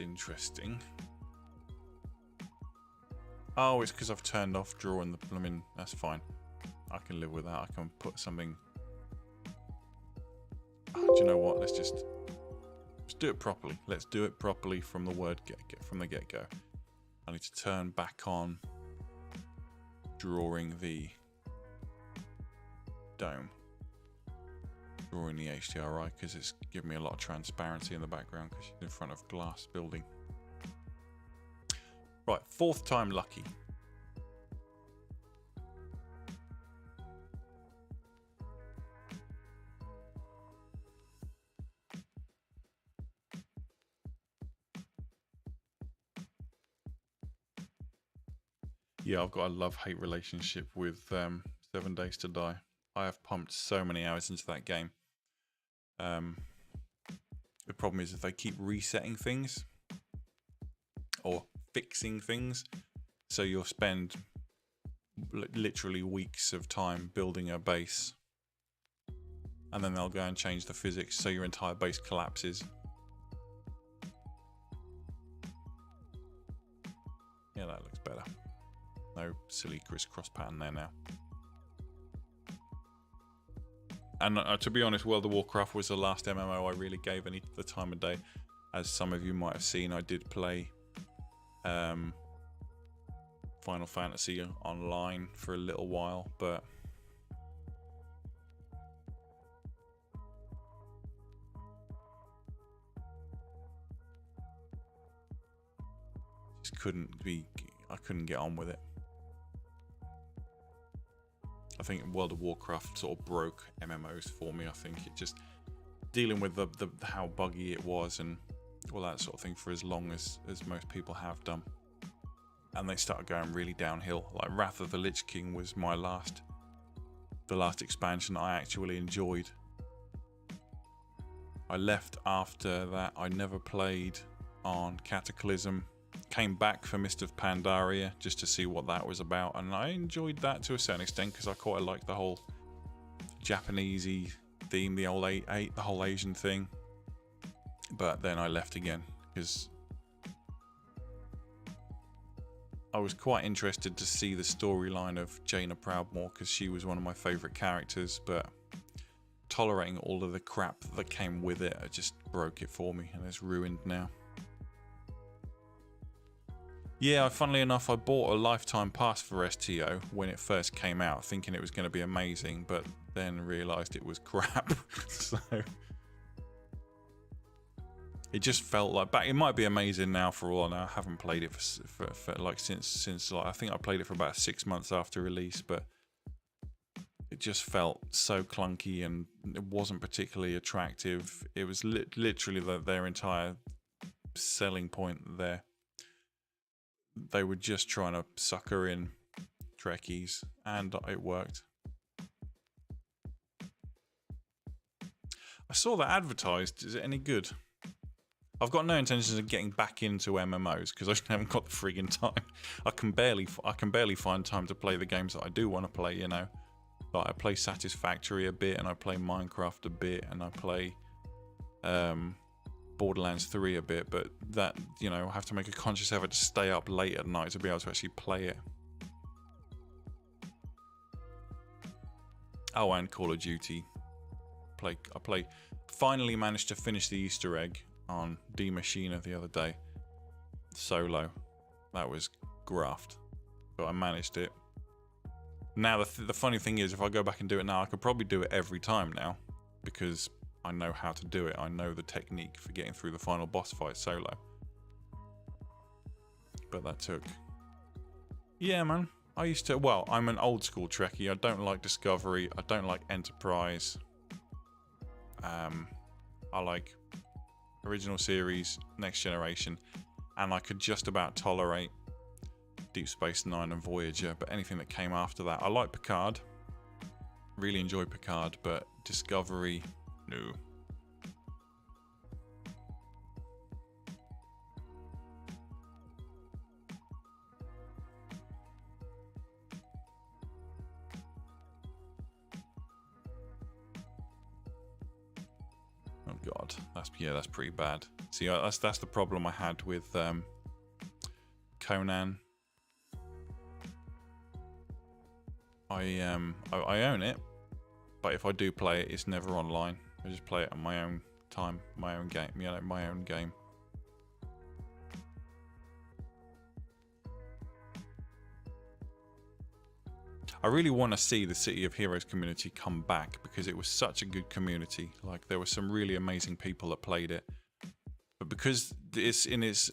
Interesting. Oh, it's because I've turned off drawing the blooming. That's fine. I can live with that. I can put something. Oh, do you know what? Let's do it properly. Let's do it properly from the get-go. I need to turn back on drawing the dome. Drawing the HDRI because it's giving me a lot of transparency in the background because she's in front of glass building. Right, 4th time lucky. Yeah, I've got a love-hate relationship with 7 Days to Die. I have pumped so many hours into that game. The problem is if they keep resetting things or fixing things, so you'll spend literally weeks of time building a base, and then they'll go and change the physics so your entire base collapses. Yeah, that looks better. No silly crisscross pattern there now. And to be honest, World of Warcraft was the last MMO I really gave the time of day. As some of you might have seen, I did play Final Fantasy online for a little while, but just I couldn't get on with it. I think World of Warcraft sort of broke MMOs for me. I think it just dealing with the how buggy it was and all that sort of thing for as long as most people have done. And they started going really downhill. Like Wrath of the Lich King was the last expansion I actually enjoyed. I left after that. I never played on Cataclysm. Came back for Mist of Pandaria just to see what that was about, and I enjoyed that to a certain extent because I quite liked the whole Japanesey theme, the whole Asian thing. But then I left again because I was quite interested to see the storyline of Jaina Proudmoore because she was one of my favourite characters, but tolerating all of the crap that came with it just broke it for me, and it's ruined now. Yeah, funnily enough, I bought a lifetime pass for STO when it first came out, thinking it was going to be amazing, but then realised it was crap. So it just felt like it might be amazing now for all I know. I haven't played it for like since like I think I played it for about 6 months after release, but it just felt so clunky and it wasn't particularly attractive. It was literally their entire selling point there. They were just trying to sucker in Trekkies, and it worked. I saw that advertised. Is it any good? I've got no intentions of getting back into MMOs because I just haven't got the friggin' time. I can barely find time to play the games that I do want to play. You know, like I play Satisfactory a bit, and I play Minecraft a bit, and I play Borderlands 3 a bit, but that, you know, I have to make a conscious effort to stay up late at night to be able to actually play it. Oh, and Call of Duty. I finally managed to finish the Easter egg on D Machina the other day. Solo. That was graft. But I managed it. Now the funny thing is, if I go back and do it now, I could probably do it every time now, because I know how to do it. I know the technique for getting through the final boss fight solo. But that took... Yeah, man. I'm an old school Trekkie. I don't like Discovery. I don't like Enterprise. I like original series, Next Generation. And I could just about tolerate Deep Space Nine and Voyager. But anything that came after that. I like Picard. Really enjoy Picard. But Discovery... No. Oh god, that's pretty bad. See, that's the problem I had with Conan. I own it, but if I do play it, it's never online. I just play it on my own time, my own game, you know, my own game. I really want to see the City of Heroes community come back because it was such a good community. Like, there were some really amazing people that played it. But because it's in its...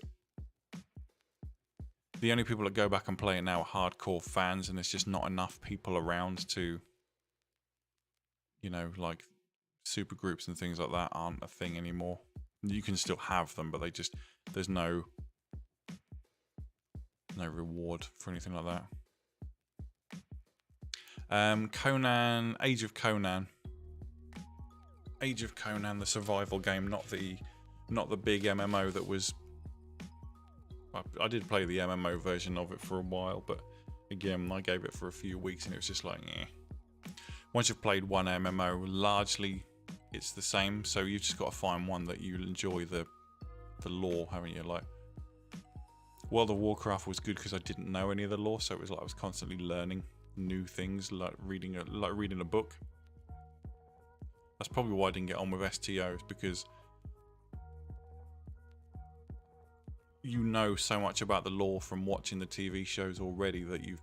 The only people that go back and play it now are hardcore fans, and there's just not enough people around to... You know, like... super groups and things like that aren't a thing anymore. You can still have them, but there's no reward for anything like that. Conan, Age of Conan, the survival game, not the big MMO that was. I did play the MMO version of it for a while, but again, I gave it for a few weeks and it was just like, eh. Once you've played one MMO, largely it's the same. So you've just got to find one that you enjoy the lore, haven't you? Like World of Warcraft was good because I didn't know any of the lore, so it was like I was constantly learning new things, like reading a book. That's probably why I didn't get on with STOs, because you know so much about the lore from watching the TV shows already that you've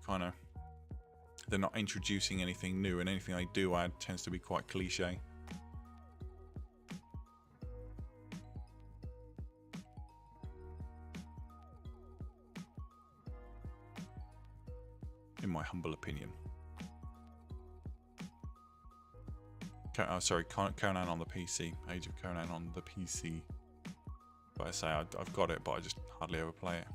they're not introducing anything new, and anything they do add tends to be quite cliche. In my humble opinion. Sorry, Conan on the PC. Age of Conan on the PC. But I say I've got it, but I just hardly ever play it.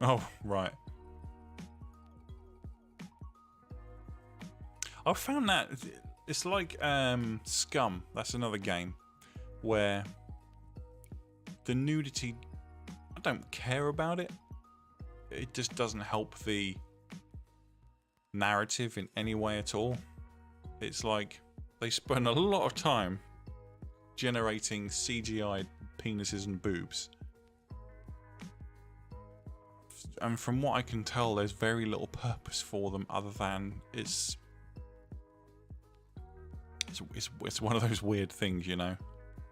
Oh, right. I found that it's like Scum. That's another game where the nudity, I don't care about it. It just doesn't help the narrative in any way at all. It's like they spend a lot of time generating CGI penises and boobs. And from what I can tell, there's very little purpose for them other than it's one of those weird things, you know?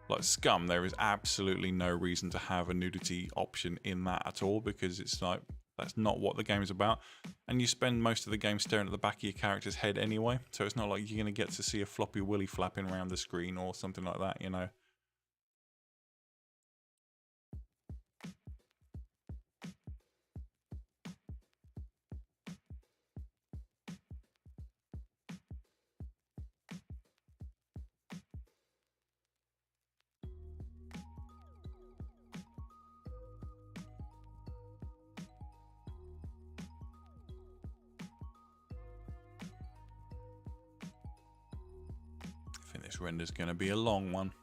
Like Scum, there is absolutely no reason to have a nudity option in that at all, because it's like, that's not what the game is about. And you spend most of the game staring at the back of your character's head anyway, so it's not like you're going to get to see a floppy willy flapping around the screen or something like that, you know? I think this render's going to be a long one.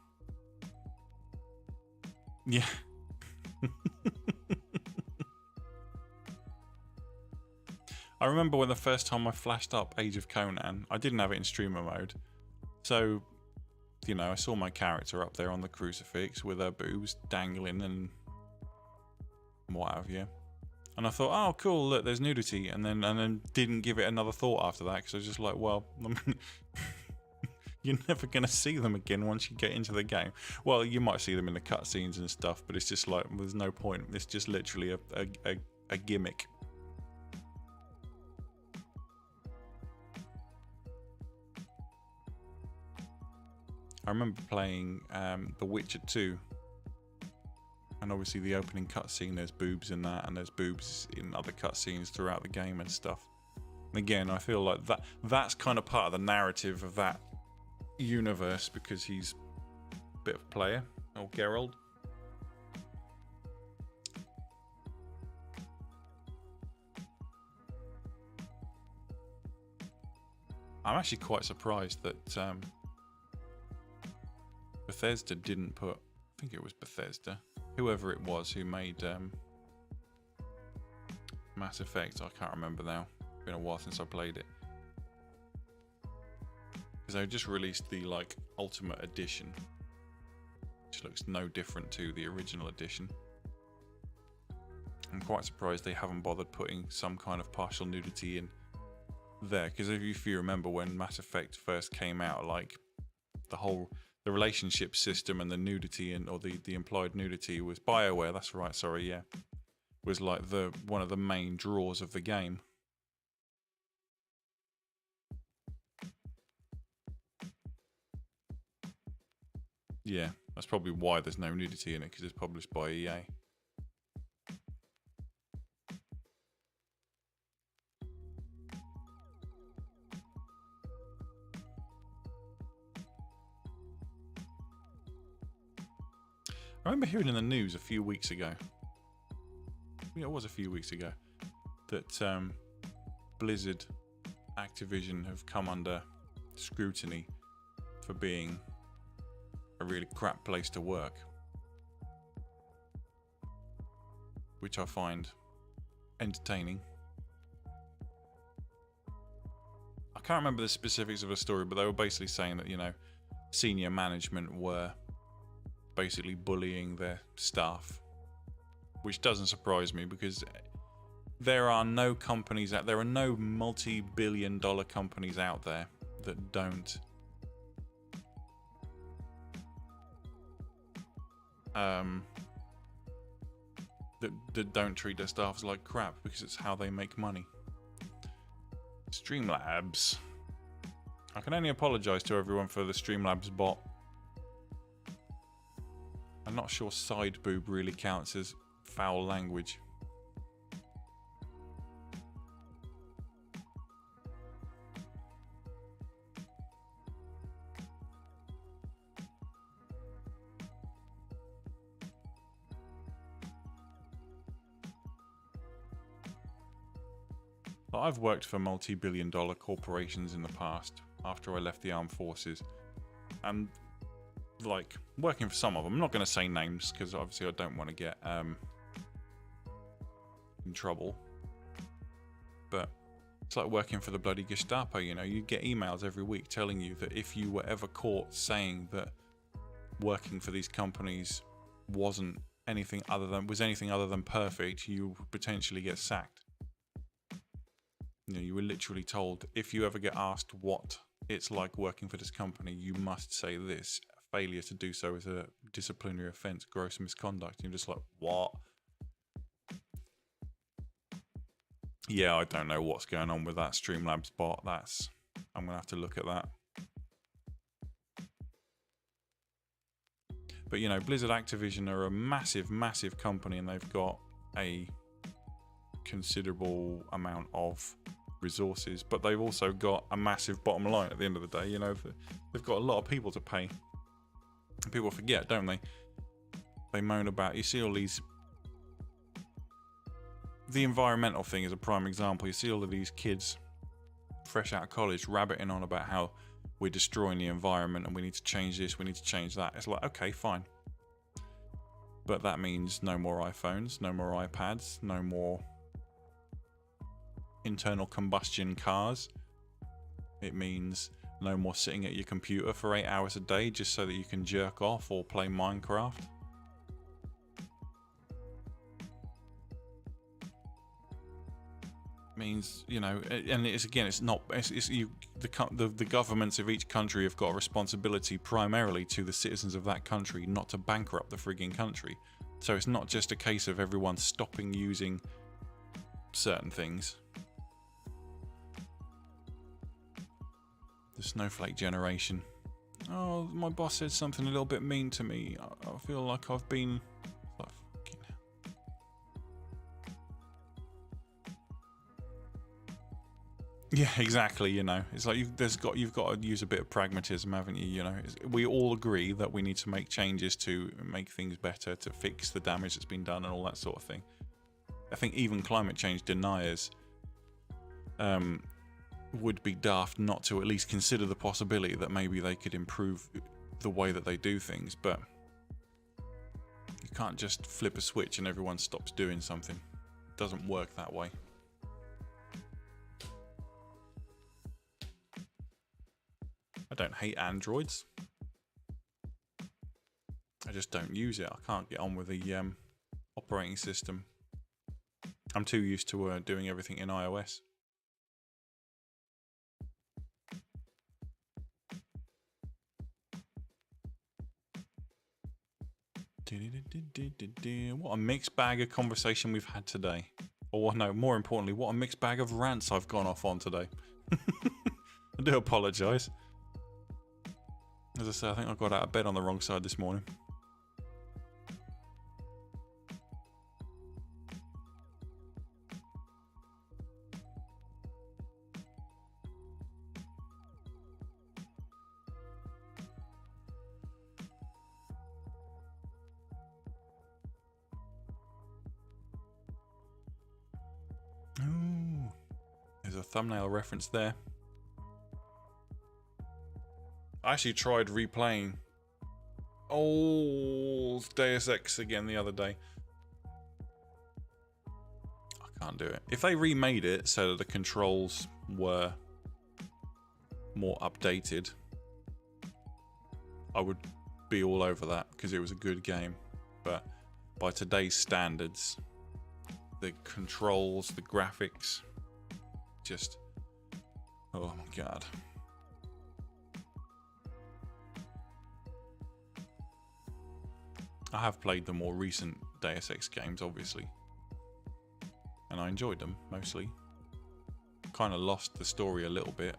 Yeah. I remember when the first time I flashed up Age of Conan, I didn't have it in streamer mode. So, you know, I saw my character up there on the crucifix with her boobs dangling and what have you. And I thought, oh, cool, look, there's nudity. And then didn't give it another thought after that, because I was just like, well, you're never going to see them again once you get into the game. Well, you might see them in the cutscenes and stuff, but it's just like, there's no point. It's just literally a gimmick. I remember playing The Witcher 2, and obviously the opening cutscene, there's boobs in that, and there's boobs in other cutscenes throughout the game and stuff. And again, I feel like that's kind of part of the narrative of that universe, because he's a bit of a player, or Geralt. I'm actually quite surprised that Bethesda didn't put, I think it was Bethesda, whoever it was who made Mass Effect, I can't remember now, it's been a while since I played it, because they just released the like Ultimate Edition, which looks no different to the original edition. I'm quite surprised they haven't bothered putting some kind of partial nudity in there, because if you remember when Mass Effect first came out, like the relationship system and the nudity or the implied nudity was BioWare, that's right, sorry, yeah, was like one of the main draws of the game. Yeah, that's probably why there's no nudity in it, because it's published by EA. I remember hearing in the news a few weeks ago it was a few weeks ago, that Blizzard, Activision have come under scrutiny for being a really crap place to work, which I find entertaining. I can't remember the specifics of the story, but they were basically saying that, you know, senior management were basically bullying their staff, which doesn't surprise me because there are no multi-billion-dollar companies out there that don't that don't treat their staffs like crap, because it's how they make money. Streamlabs. I can only apologise to everyone for the Streamlabs bot. I'm not sure side boob really counts as foul language. I've worked for multi-billion-dollar corporations in the past after I left the armed forces, and like working for some of them, I'm not going to say names because obviously I don't want to get in trouble, but it's like working for the bloody Gestapo. You know, you get emails every week telling you that if you were ever caught saying that working for these companies was anything other than perfect, you would potentially get sacked. You know, you were literally told, if you ever get asked what it's like working for this company, you must say this. Failure to do so is a disciplinary offence, gross misconduct. You're just like, what? Yeah, I don't know what's going on with that Streamlabs bot. I'm going to have to look at that. But, you know, Blizzard Activision are a massive, massive company, and they've got a considerable amount of resources, but they've also got a massive bottom line at the end of the day. You know, they've got a lot of people to pay. And people forget, don't they? They moan about, you see all these, the environmental thing is a prime example. You see all of these kids fresh out of college rabbiting on about how we're destroying the environment and we need to change this, we need to change that. It's like, okay, fine. But that means no more iPhones, no more iPads, no more internal combustion cars. It means no more sitting at your computer for 8 hours a day just so that you can jerk off or play Minecraft. Means, you know, and the governments of each country have got a responsibility primarily to the citizens of that country not to bankrupt the frigging country. So it's not just a case of everyone stopping using certain things. The snowflake generation. Oh, my boss said something a little bit mean to me. I feel like I've been... Oh, fucking hell. Yeah, exactly. You know, it's like you've got to use a bit of pragmatism, haven't you? You know, we all agree that we need to make changes to make things better, to fix the damage that's been done, and all that sort of thing. I think even climate change deniers would be daft not to at least consider the possibility that maybe they could improve the way that they do things, but you can't just flip a switch and everyone stops doing something. It doesn't work that way. I don't hate Androids. I just don't use it. I can't get on with the operating system. I'm too used to doing everything in iOS. What a mixed bag of conversation we've had today. Or no, more importantly, what a mixed bag of rants I've gone off on today. I do apologise. As I say, I think I got out of bed on the wrong side this morning. There's a thumbnail reference there. I actually tried replaying old Deus Ex again the other day. I can't do it. If they remade it so that the controls were more updated, I would be all over that because it was a good game. But by today's standards, the controls, the graphics, just, oh my god. I have played the more recent Deus Ex games, obviously, and I enjoyed them mostly. Kind of lost the story a little bit.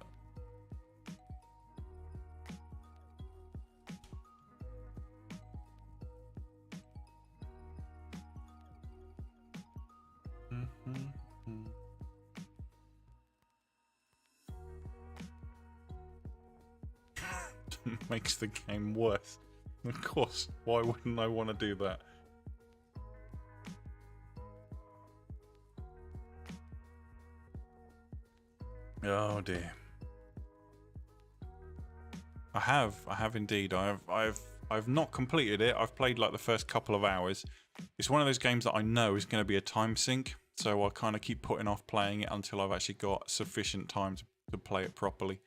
Makes the game worse. Of course, why wouldn't I want to do that? Oh dear. I have indeed. I've not completed it. I've played like the first couple of hours. It's one of those games that I know is going to be a time sink, so I kind of keep putting off playing it until I've actually got sufficient time to play it properly.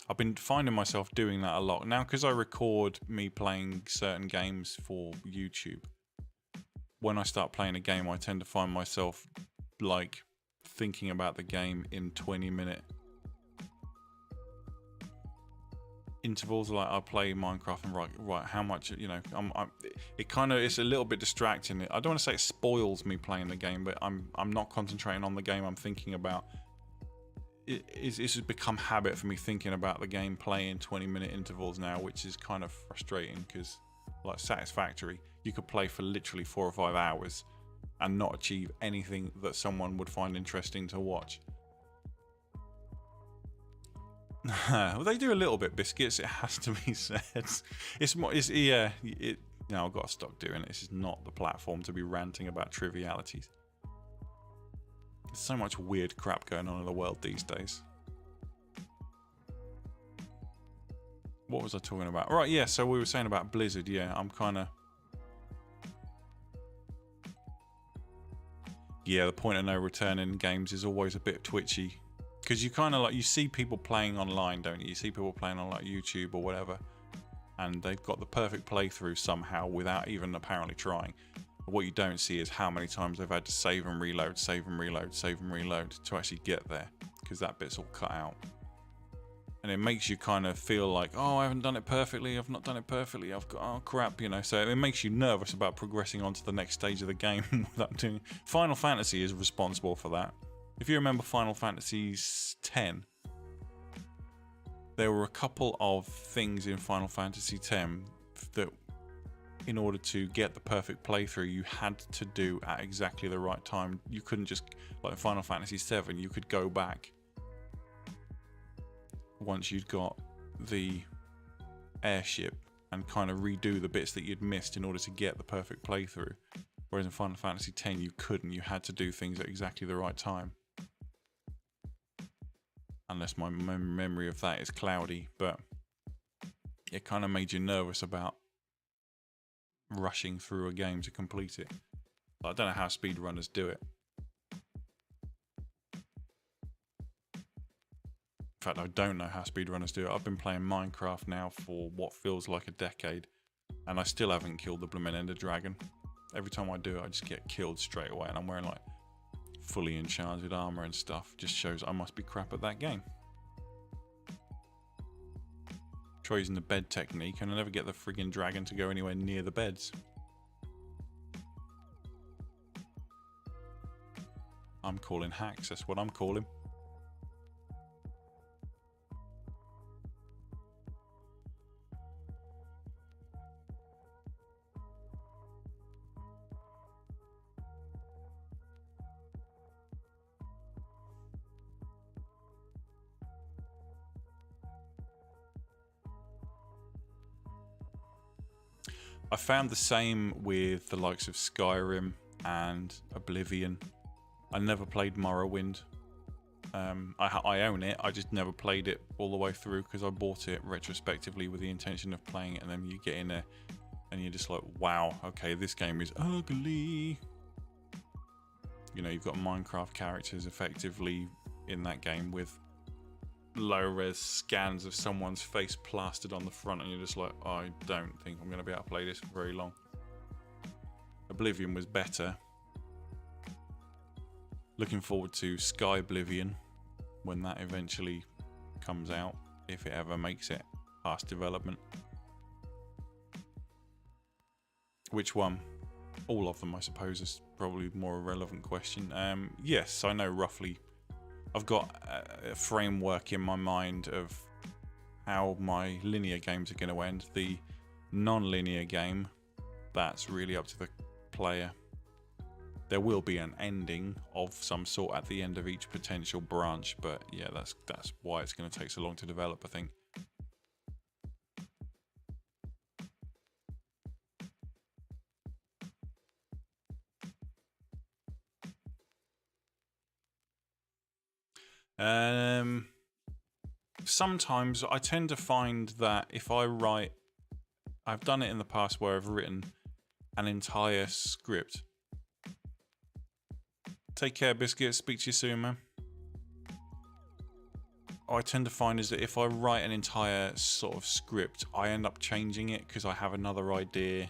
I've been finding myself doing that a lot now because I record me playing certain games for YouTube. When I start playing a game, I tend to find myself like thinking about the game in 20-minute intervals. Like I play Minecraft and right, how much, you know, it's a little bit distracting. I don't want to say it spoils me playing the game, but I'm not concentrating on the game. I'm thinking about. It's become habit for me thinking about the game playing 20-minute intervals now, which is kind of frustrating because, like Satisfactory, you could play for literally 4 or 5 hours and not achieve anything that someone would find interesting to watch. Well, they do a little bit, Biscuits. It has to be said. No, I've got to stop doing it. This is not the platform to be ranting about trivialities. There's so much weird crap going on in the world these days. What was I talking about? Right, yeah, so we were saying about Blizzard. Yeah, I'm kind of... Yeah, the point of no return in games is always a bit twitchy. Because you kind of like, you see people playing online, don't you? You see people playing on like YouTube or whatever. And they've got the perfect playthrough somehow without even apparently trying. What you don't see is how many times they've had to save and reload, save and reload, save and reload to actually get there, because that bit's all cut out. And it makes you kind of feel like, oh, I haven't done it perfectly, I've not done it perfectly, I've got, oh crap, you know. So it makes you nervous about progressing on to the next stage of the game without doing. Final Fantasy is responsible for that. If you remember Final Fantasy X, there were a couple of things in Final Fantasy X that, in order to get the perfect playthrough, you had to do at exactly the right time. You couldn't just, like Final Fantasy VII, you could go back once you'd got the airship and kind of redo the bits that you'd missed in order to get the perfect playthrough. Whereas in Final Fantasy X, you couldn't. You had to do things at exactly the right time. Unless my memory of that is cloudy, but it kind of made you nervous about rushing through a game to complete it. I don't know how speedrunners do it. In fact, I don't know how speedrunners do it. I've been playing Minecraft now for what feels like a decade, and I still haven't killed the blooming Ender Dragon. Every time I do it, I just get killed straight away, and I'm wearing like fully enchanted armor and stuff. Just shows I must be crap at that game. Try using the bed technique and I never get the friggin' dragon to go anywhere near the beds. I'm calling hacks, that's what I'm calling. I found the same with the likes of Skyrim and Oblivion. I never played Morrowind. I own it, I just never played it all the way through because I bought it retrospectively with the intention of playing it, and then you get in there and you're just like, wow, okay, this game is ugly. You know, you've got Minecraft characters effectively in that game with low-res scans of someone's face plastered on the front, and you're just like, I don't think I'm going to be able to play this for very long. Oblivion was better. Looking forward to Sky Oblivion when that eventually comes out, if it ever makes it past development. Which one? All of them, I suppose, is probably a more relevant question. Yes, I know roughly. I've got a framework in my mind of how my linear games are going to end. The non-linear game, that's really up to the player. There will be an ending of some sort at the end of each potential branch, but yeah, that's why it's going to take so long to develop, I think. Sometimes I tend to find that if I write, I've done it in the past where I've written an entire script. Take care, Biscuit. Speak to you soon, man. What I tend to find is that if I write an entire sort of script, I end up changing it because I have another idea.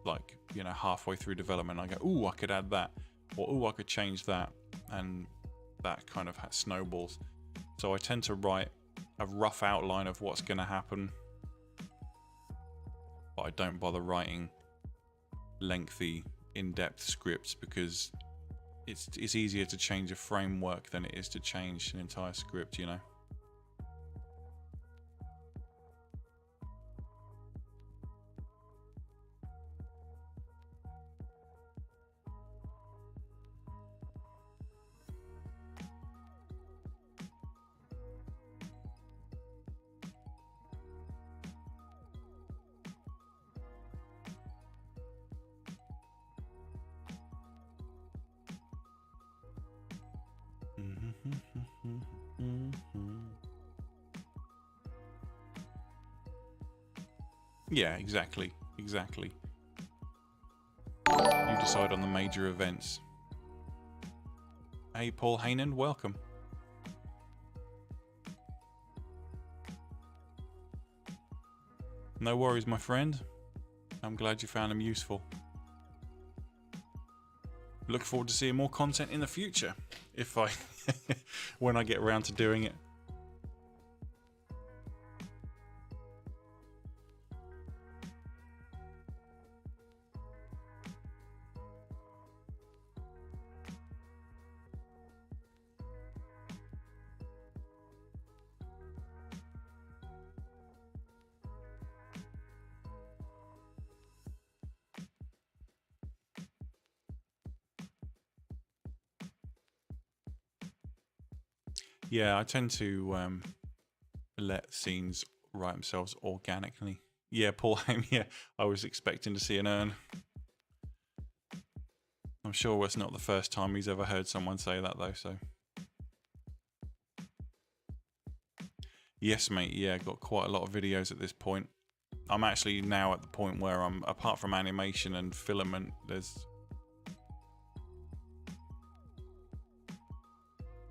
Like, you know, halfway through development, I go, ooh, I could add that. Or, ooh, I could change that. And that kind of snowballs. So I tend to write a rough outline of what's going to happen. But I don't bother writing lengthy, in-depth scripts because it's easier to change a framework than it is to change an entire script, you know. Yeah, exactly. You decide on the major events. Hey, Paul Heynan, welcome. No worries, my friend. I'm glad you found them useful. Look forward to seeing more content in the future, if I, when I get around to doing it. Yeah, I tend to let scenes write themselves organically. Yeah, Paul Haim, yeah, I was expecting to see an urn. I'm sure it's not the first time he's ever heard someone say that, though, so. Yes, mate, yeah, got quite a lot of videos at this point. I'm actually now at the point where I'm, apart from animation and filament,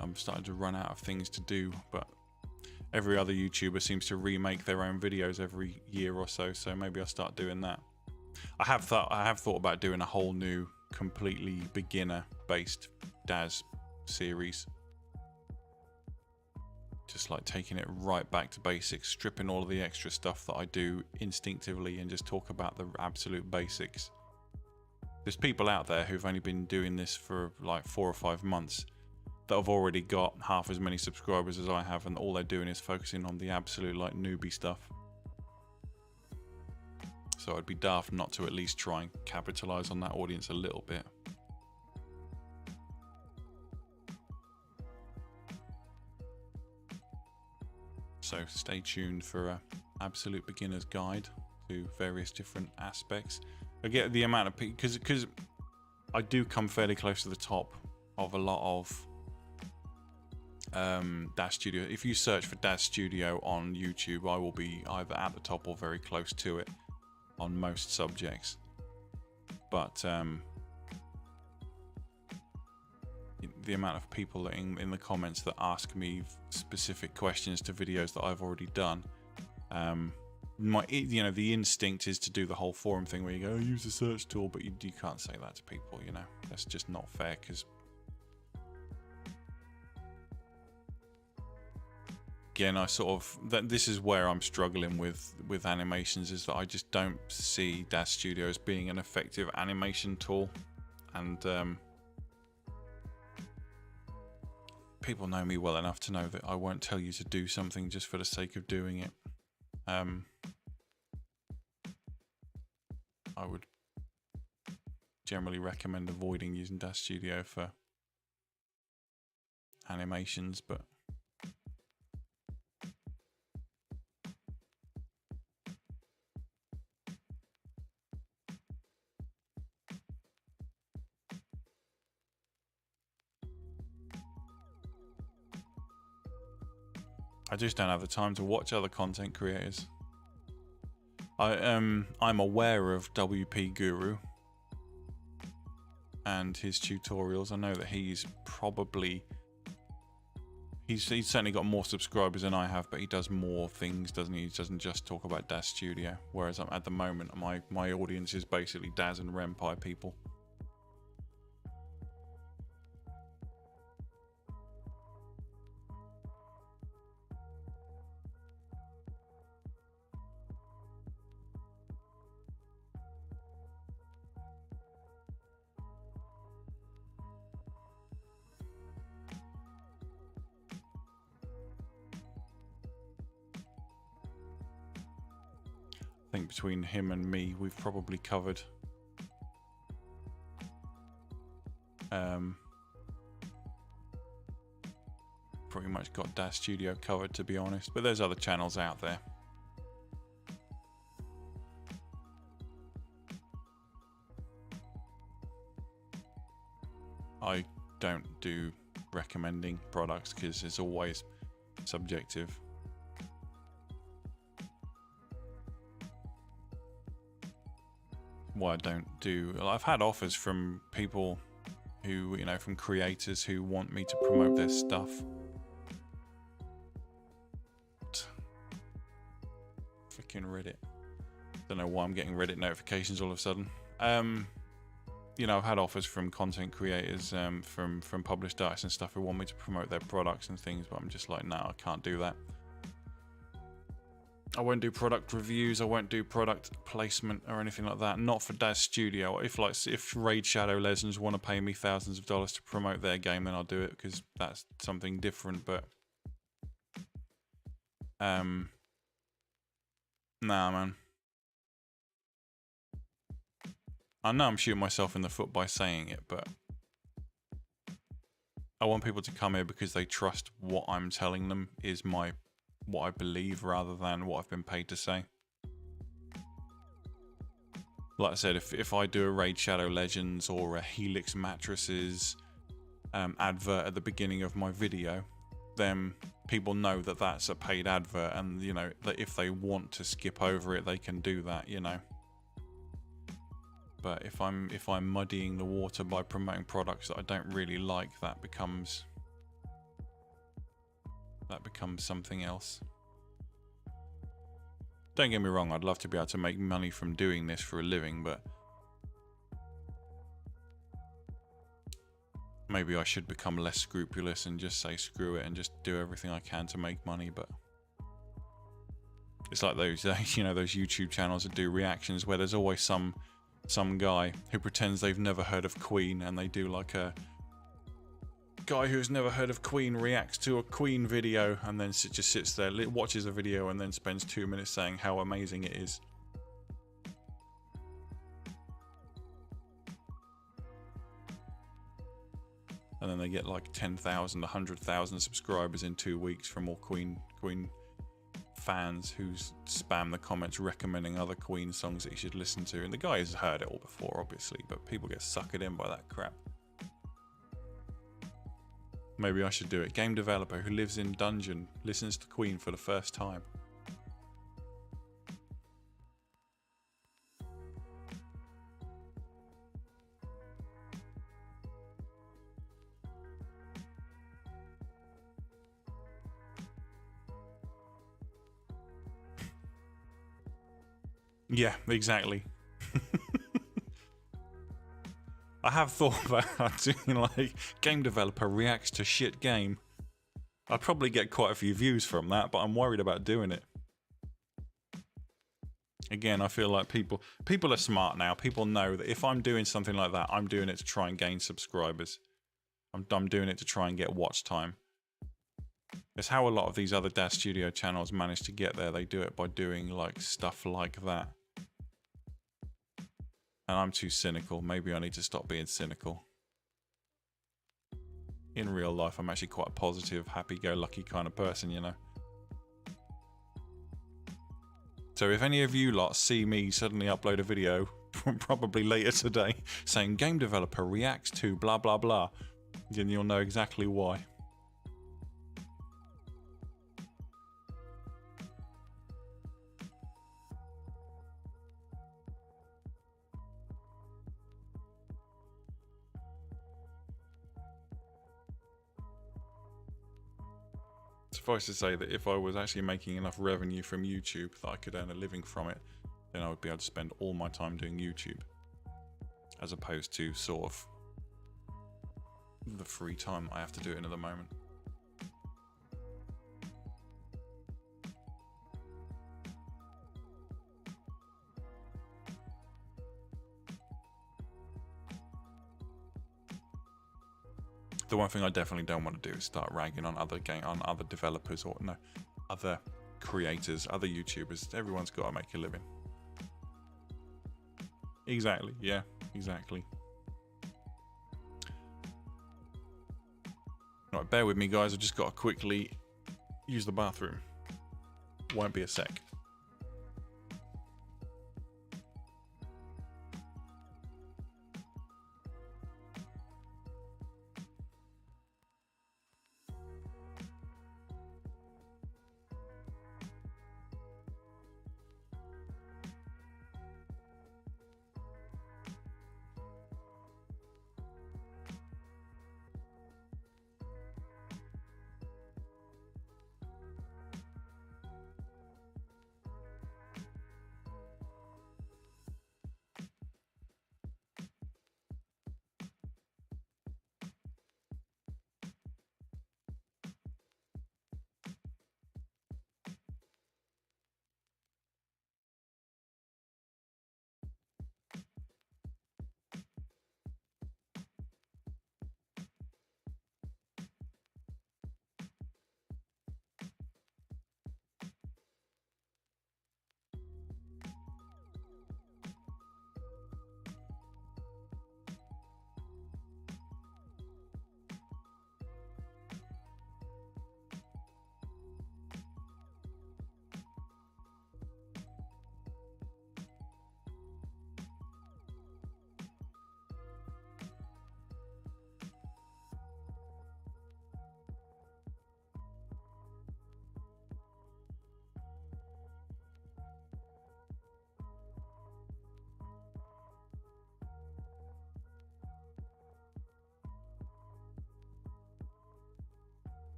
I'm starting to run out of things to do, but every other YouTuber seems to remake their own videos every year or so, so maybe I'll start doing that. I have thought about doing a whole new, completely beginner-based Daz series. Just like taking it right back to basics, stripping all of the extra stuff that I do instinctively and just talk about the absolute basics. There's people out there who've only been doing this for like 4 or 5 months that have already got half as many subscribers as I have, and all they're doing is focusing on the absolute like newbie stuff. So I'd be daft not to at least try and capitalize on that audience a little bit. So stay tuned for a absolute beginner's guide to various different aspects. I get the amount of people, because I do come fairly close to the top of a lot of Daz Studio. If you search for Daz Studio on YouTube, I will be either at the top or very close to it on most subjects. But the amount of people that in the comments that ask me specific questions to videos that I've already done, the instinct is to do the whole forum thing where you go, use the search tool, but you can't say that to people. That's just not fair, because again, this is where I'm struggling with animations, is that I just don't see Daz Studio as being an effective animation tool. And people know me well enough to know that I won't tell you to do something just for the sake of doing it. I would generally recommend avoiding using Daz Studio for animations, but I just don't have the time to watch other content creators. I'm aware of WP Guru and his tutorials. I know that he's certainly got more subscribers than I have, but he does more things, doesn't he? He doesn't just talk about Daz Studio. Whereas at the moment, my audience is basically Daz and Ren'Py people. I think between him and me, we've probably covered pretty much got Daz Studio covered, to be honest, but there's other channels out there. I don't do recommending products because it's always subjective. What I don't do, I've had offers from people who, from creators who want me to promote their stuff. Freaking Reddit. Don't know why I'm getting Reddit notifications all of a sudden. I've had offers from content creators, from published artists and stuff who want me to promote their products and things, but I'm just like, no, I can't do that. I won't do product reviews, I won't do product placement or anything like that. Not for Daz Studio. If Raid Shadow Legends want to pay me thousands of dollars to promote their game, then I'll do it, because that's something different. But nah, man. I know I'm shooting myself in the foot by saying it, but I want people to come here because they trust what I'm telling them is what I believe, rather than what I've been paid to say. Like I said, if I do a Raid Shadow Legends or a Helix Mattresses advert at the beginning of my video, then people know that that's a paid advert, and that if they want to skip over it, they can do that, But if I'm muddying the water by promoting products that I don't really like, that becomes something else. Don't get me wrong, I'd love to be able to make money from doing this for a living, but maybe I should become less scrupulous and just say screw it and just do everything I can to make money. But it's like those those YouTube channels that do reactions where there's always some guy who pretends they've never heard of Queen, and they do like a guy who's never heard of Queen reacts to a Queen video, and then just sits there, watches a video, and then spends 2 minutes saying how amazing it is. And then they get like 10,000, 100,000 subscribers in 2 weeks from all Queen fans who spam the comments recommending other Queen songs that you should listen to, and the guy has heard it all before, obviously, but people get suckered in by that crap. Maybe I should do it. Game developer who lives in dungeon listens to Queen for the first time. Yeah, exactly. I have thought about doing like game developer reacts to shit game. I'd probably get quite a few views from that, but I'm worried about doing it. Again, I feel like people are smart now. People know that if I'm doing something like that, I'm doing it to try and gain subscribers. I'm doing it to try and get watch time. It's how a lot of these other Daz Studio channels manage to get there. They do it by doing like stuff like that. And I'm too cynical. Maybe I need to stop being cynical. In real life, I'm actually quite a positive, happy-go-lucky kind of person, you know. So if any of you lot see me suddenly upload a video, probably later today, saying game developer reacts to blah blah blah, then you'll know exactly why. Suffice to say that if I was actually making enough revenue from YouTube that I could earn a living from it, then I would be able to spend all my time doing YouTube, as opposed to sort of the free time I have to do it in at the moment. The one thing I definitely don't want to do is start ragging on other developers or other creators, other YouTubers. Everyone's got to make a living. Exactly. Yeah, exactly. Right, bear with me, guys. I've just got to quickly use the bathroom. Won't be a sec.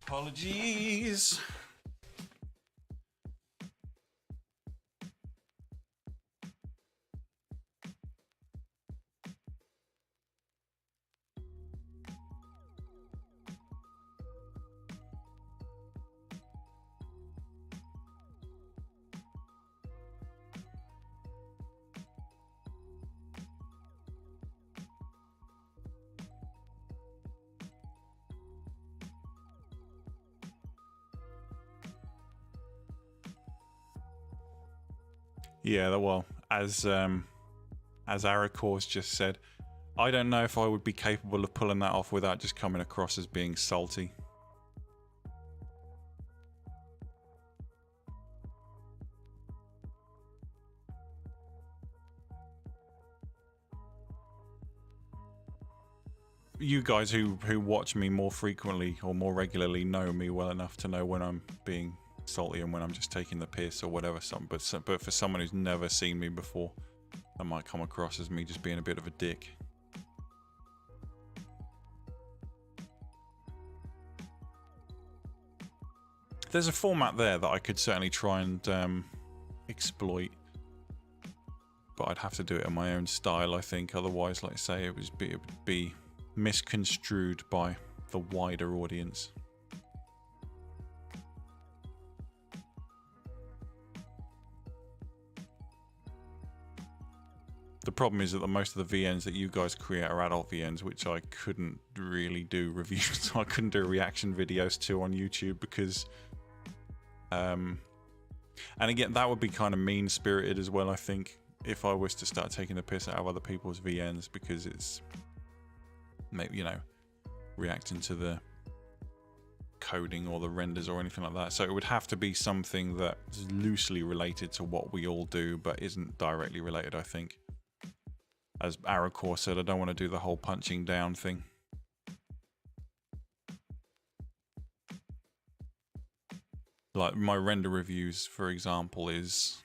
Apologies. Yeah, well, as Aracor's just said, I don't know if I would be capable of pulling that off without just coming across as being salty. You guys who watch me more frequently or more regularly know me well enough to know when I'm being salty and when I'm just taking the piss or whatever. But for someone who's never seen me before, that might come across as me just being a bit of a dick. There's a format there that I could certainly try and exploit, but I'd have to do it in my own style, I think. Otherwise, like I say, it would be misconstrued by the wider audience. The problem is that most of the VNs that you guys create are adult VNs, which I couldn't really do reviews. I couldn't do reaction videos to on YouTube because, and again, that would be kind of mean-spirited as well. I think if I was to start taking the piss out of other people's VNs because it's, maybe, you know, reacting to the coding or the renders or anything like that. So it would have to be something that's loosely related to what we all do, but isn't directly related, I think. As Aracor said, I don't want to do the whole punching down thing. Like my render reviews, for example, it's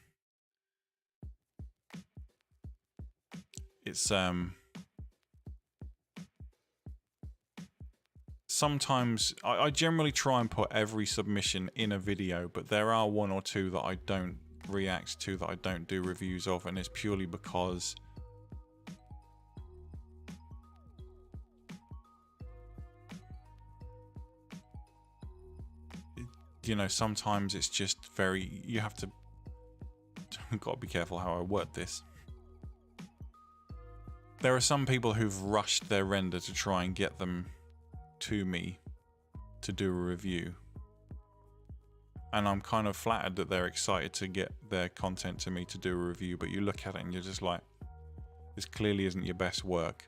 sometimes I generally try and put every submission in a video, but there are one or two that I don't react to, that I don't do reviews of, and it's purely because you know, sometimes it's just very, you have to, I've got to be careful how I word this. There are some people who've rushed their render to try and get them to me to do a review. And I'm kind of flattered that they're excited to get their content to me to do a review, but you look at it and you're just like, this clearly isn't your best work.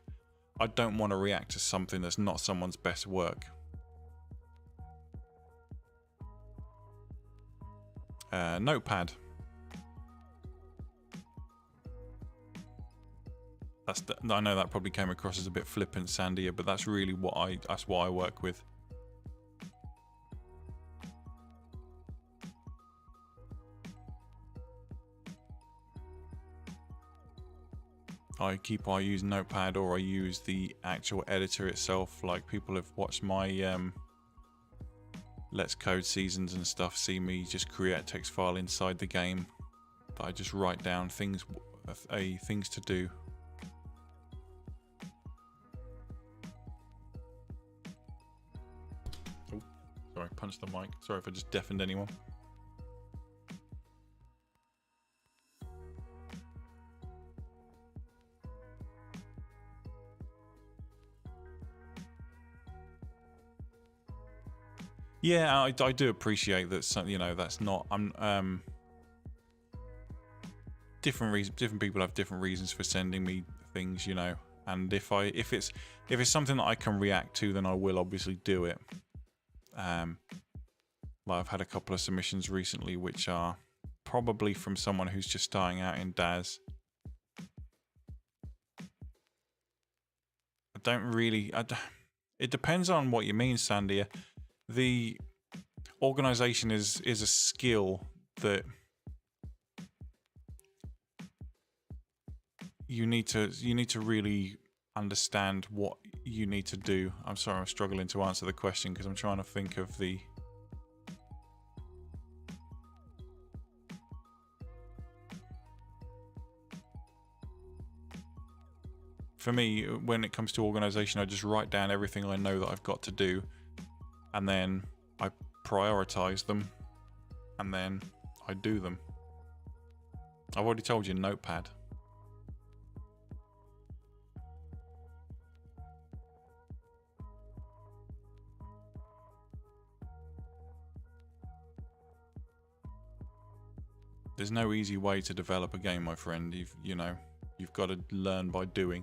I don't want to react to something that's not someone's best work. Notepad. I know that probably came across as a bit flippant, Sandia, but that's really what I work with. I use Notepad, or I use the actual editor itself. Like, people have watched my Let's Code seasons and stuff, see me just create a text file inside the game that I just write down things to do. Oh, sorry, punched the mic. Sorry if I just deafened anyone. Yeah, I do appreciate that. You know, that's not. Different people have different reasons for sending me things. You know, and if it's something that I can react to, then I will obviously do it. Like, I've had a couple of submissions recently, which are probably from someone who's just starting out in Daz. It depends on what you mean, Sandia. The organization is a skill that you need to really understand what you need to do. I'm sorry, I'm struggling to answer the question because I'm trying to think of the... For me, when it comes to organization, I just write down everything I know that I've got to do, and then I prioritize them, and then I do them. I've already told you, Notepad. There's no easy way to develop a game, my friend. You've got to learn by doing.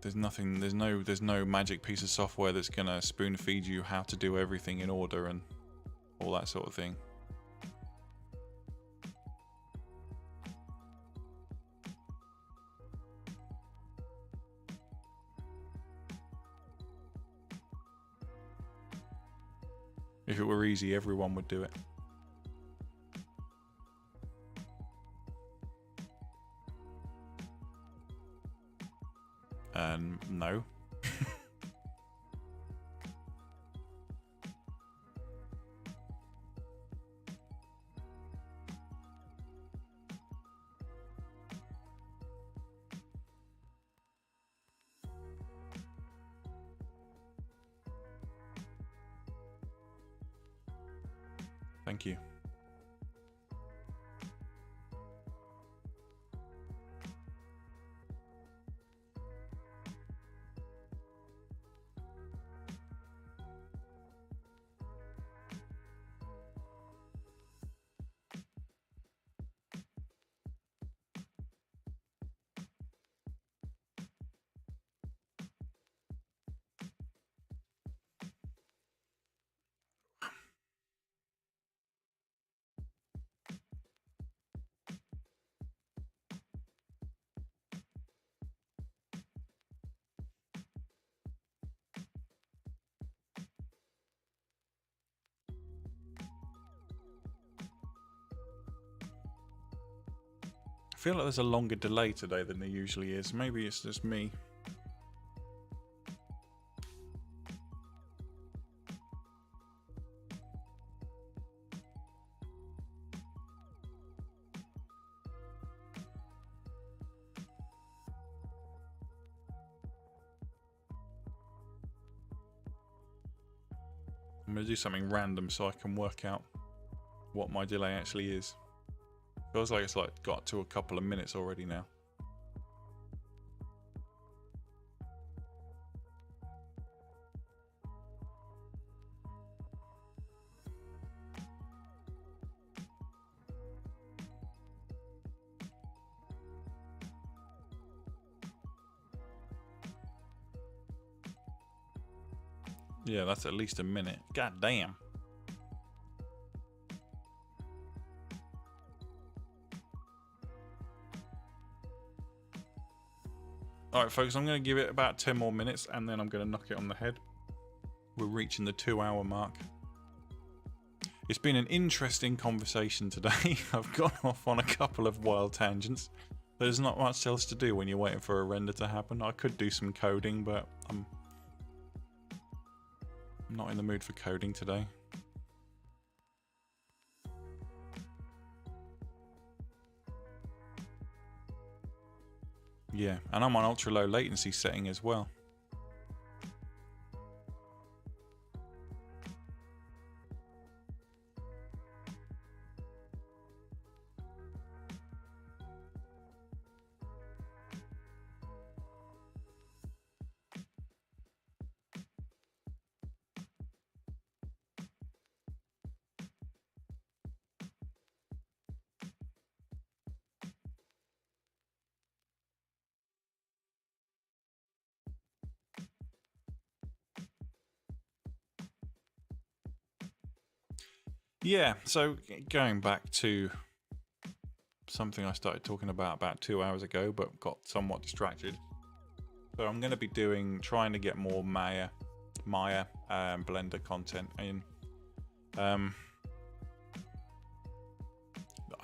There's no magic piece of software that's gonna spoon feed you how to do everything in order and all that sort of thing. If it were easy, everyone would do it. No. Thank you. I feel like there's a longer delay today than there usually is. Maybe it's just me. I'm going to do something random so I can work out what my delay actually is. Feels like it's got to a couple of minutes already now. Yeah, that's at least a minute. God damn. Alright folks, I'm going to give it about 10 more minutes and then I'm going to knock it on the head. We're reaching the 2-hour mark. It's been an interesting conversation today. I've gone off on a couple of wild tangents. There's not much else to do when you're waiting for a render to happen. I could do some coding, but I'm not in the mood for coding today. Yeah, and I'm on ultra low latency setting as well. Yeah, so going back to something I started talking about 2 hours ago, but got somewhat distracted. So I'm going to be trying to get more Maya Blender content in. I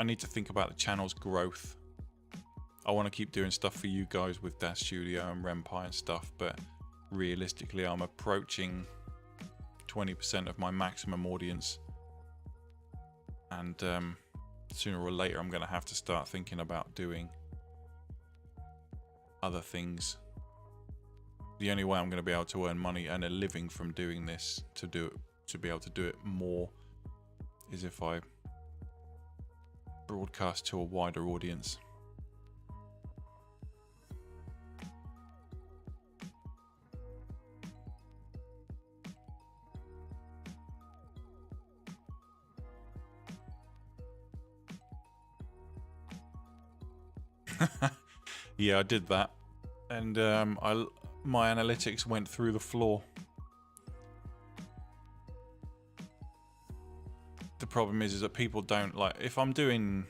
need to think about the channel's growth. I want to keep doing stuff for you guys with Daz Studio and Renpai and stuff, but realistically I'm approaching 20% of my maximum audience, and sooner or later I'm going to have to start thinking about doing other things. The only way I'm going to be able to earn money and a living from doing this, to be able to do it more, is if I broadcast to a wider audience. Yeah, I did that, and my analytics went through the floor. The problem is that people don't like, if I'm doing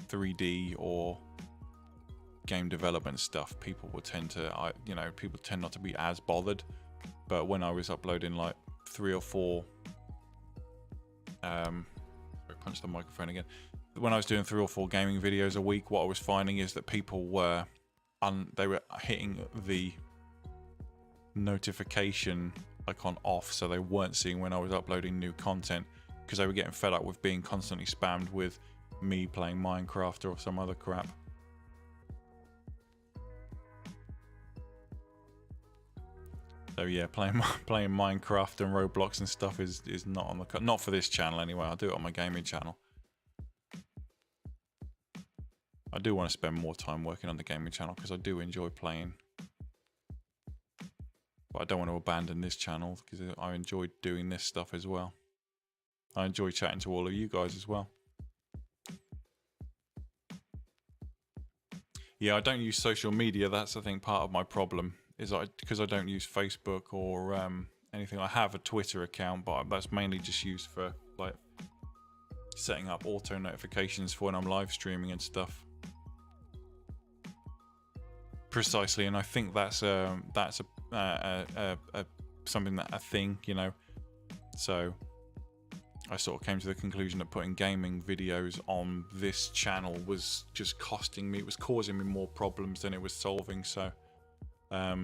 3D or game development stuff, people will tend to, people tend not to be as bothered. But when I was uploading like 3 or 4, sorry, punch the microphone again. When I was doing 3 or 4 gaming videos a week, what I was finding is that people were they were hitting the notification icon off, so they weren't seeing when I was uploading new content, because they were getting fed up with being constantly spammed with me playing Minecraft or some other crap. So yeah, playing Minecraft and Roblox and stuff is not on the not for this channel anyway. I'll do it on my gaming channel. I do want to spend more time working on the gaming channel because I do enjoy playing. But I don't want to abandon this channel because I enjoy doing this stuff as well. I enjoy chatting to all of you guys as well. Yeah, I don't use social media. That's, I think, part of my problem, is because I don't use Facebook or anything. I have a Twitter account, but that's mainly just used for like setting up auto notifications for when I'm live streaming and stuff. Precisely, and I think that's something that a thing, you know. So I sort of came to the conclusion that putting gaming videos on this channel was just costing me, it was causing me more problems than it was solving. So I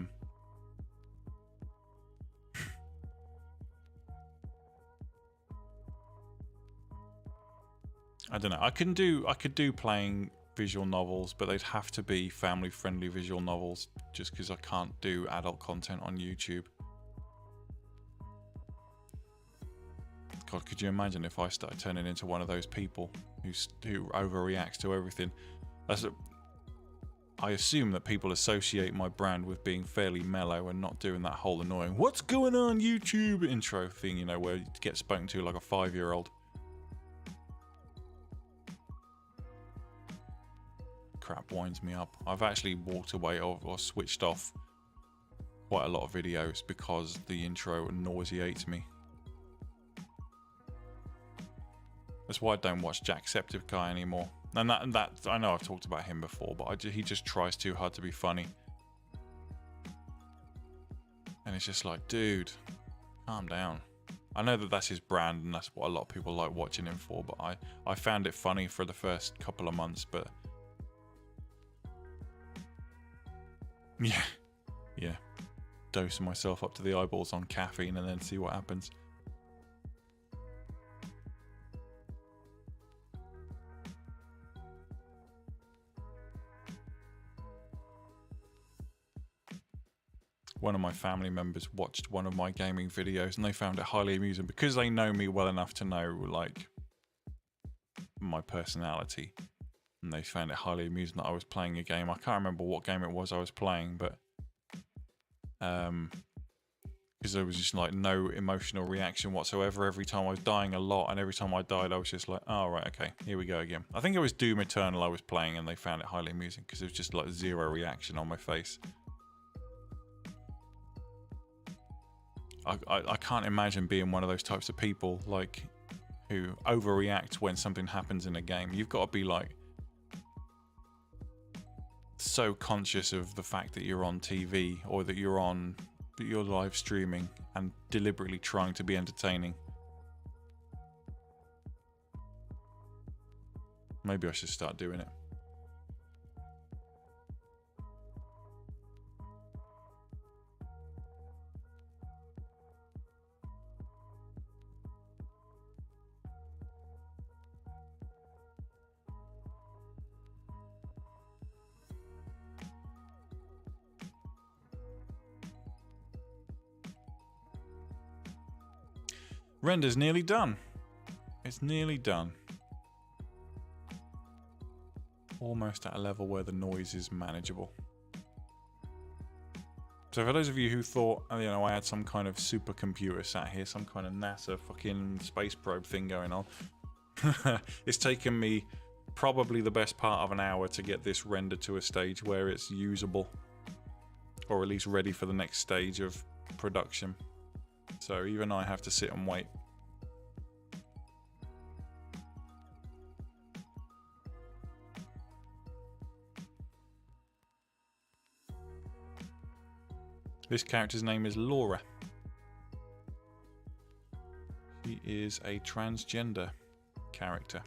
don't know. I could do playing visual novels, but they'd have to be family-friendly visual novels, just because I can't do adult content on YouTube. God, could you imagine if I started turning into one of those people who overreacts to everything? I assume that people associate my brand with being fairly mellow and not doing that whole annoying "what's going on YouTube" intro thing, you know, where you get spoken to like a 5-year-old. Crap winds me up. I've actually walked away or switched off quite a lot of videos because the intro nauseates me. That's why I don't watch Jacksepticeye anymore. And that I know I've talked about him before, but he just tries too hard to be funny. And it's just like, dude, calm down. I know that that's his brand and that's what a lot of people like watching him for, but I found it funny for the first couple of months, but yeah, dose myself up to the eyeballs on caffeine and then see what happens. One of my family members watched one of my gaming videos and they found it highly amusing because they know me well enough to know like my personality. And they found it highly amusing that I was playing a game. I can't remember what game it was I was playing, but because there was just like no emotional reaction whatsoever every time I was dying a lot, and every time I died I was just like, oh right, okay, here we go again. I think it was Doom Eternal I was playing and they found it highly amusing because there was just like zero reaction on my face. I can't imagine being one of those types of people like who overreact when something happens in a game. You've got to be like so conscious of the fact that you're on TV or that you're live streaming and deliberately trying to be entertaining. Maybe I should start doing it. Render's nearly done. It's nearly done. Almost at a level where the noise is manageable. So for those of you who thought, you know, I had some kind of supercomputer sat here, some kind of NASA fucking space probe thing going on, it's taken me probably the best part of an hour to get this rendered to a stage where it's usable, or at least ready for the next stage of production. So even I have to sit and wait. This character's name is Laura. She is a transgender character.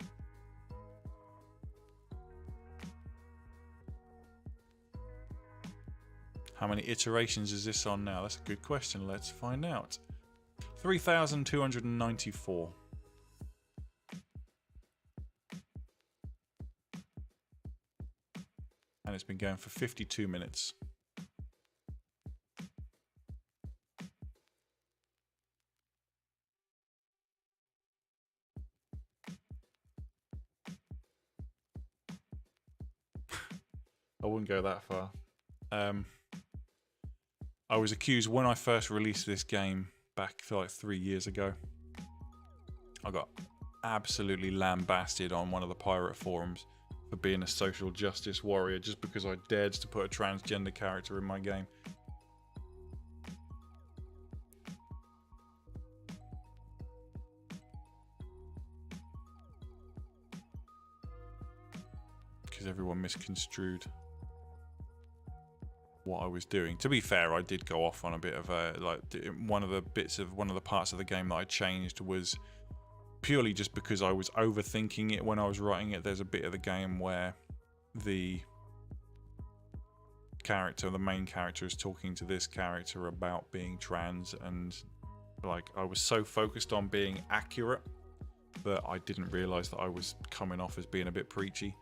How many iterations is this on now? That's a good question. Let's find out. 3,294. And it's been going for 52 minutes. I wouldn't go that far. I was accused when I first released this game back like 3 years ago. I got absolutely lambasted on one of the pirate forums for being a social justice warrior just because I dared to put a transgender character in my game. Because everyone misconstrued what I was doing. To be fair, I did go off on a bit of a, like, one of the parts of the game that I changed was purely just because I was overthinking it when I was writing it. There's a bit of the game where the main character is talking to this character about being trans, and like I was so focused on being accurate that I didn't realize that I was coming off as being a bit preachy.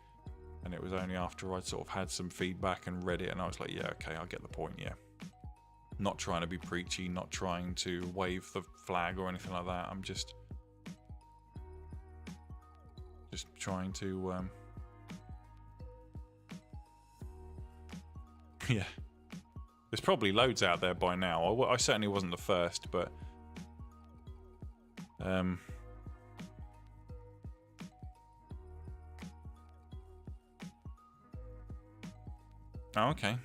And it was only after I'd sort of had some feedback and read it and I was like, yeah, okay, I get the point, yeah. Not trying to be preachy, not trying to wave the flag or anything like that. I'm just trying to, yeah. There's probably loads out there by now. I certainly wasn't the first, but oh, okay.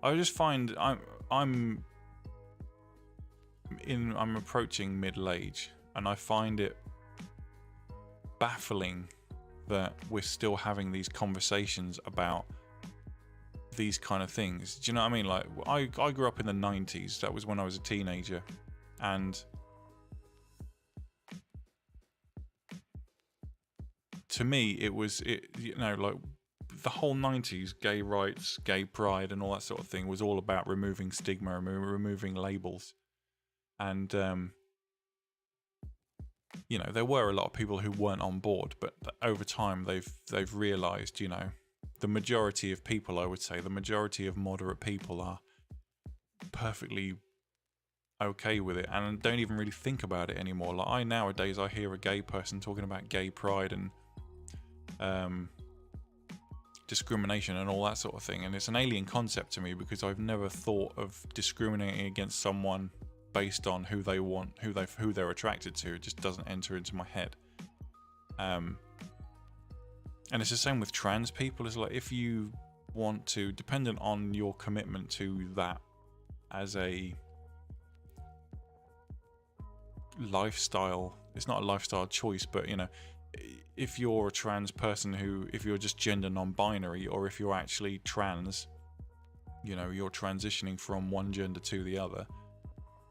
I just find I'm approaching middle age, and I find it baffling that we're still having these conversations about these kind of things. Do you know what I mean? Like, I grew up in the 90s. That was when I was a teenager, and to me, it was, you know, like the whole 90s, gay rights, gay pride, and all that sort of thing was all about removing stigma and removing labels. And, you know, there were a lot of people who weren't on board, but over time they've realised, you know, the majority of people, I would say, the majority of moderate people are perfectly okay with it and don't even really think about it anymore. Like, nowadays I hear a gay person talking about gay pride and discrimination and all that sort of thing, and it's an alien concept to me because I've never thought of discriminating against someone based on who they want, who they're attracted to. It just doesn't enter into my head. And it's the same with trans people. It's like, if you want to, dependent on your commitment to that as a lifestyle, it's not a lifestyle choice, but, you know, if you're a trans person if you're just gender non-binary, or if you're actually trans, you know, you're transitioning from one gender to the other,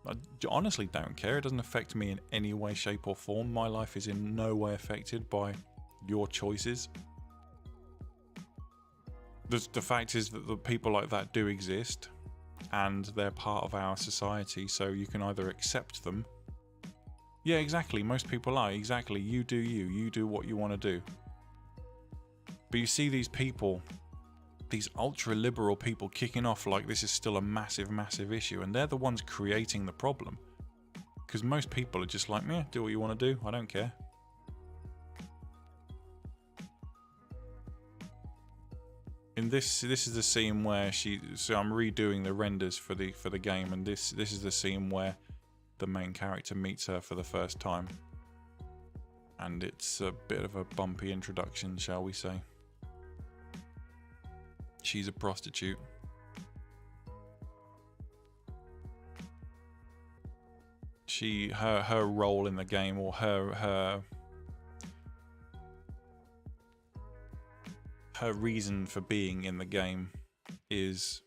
I honestly don't care. It doesn't affect me in any way, shape or form. My life is in no way affected by your choices. The fact is that the people like that do exist, and they're part of our society, so you can either accept them. Yeah, exactly. Most people are. Exactly. You do you. You do what you want to do. But you see these people, these ultra liberal people kicking off like this is still a massive, massive issue, and they're the ones creating the problem. Because most people are just like, yeah, do what you want to do, I don't care. In this is the scene where so I'm redoing the renders for the game, and this is the scene where the main character meets her for the first time. And it's a bit of a bumpy introduction, shall we say. She's a prostitute. Her role in the game, or her reason for being in the game, is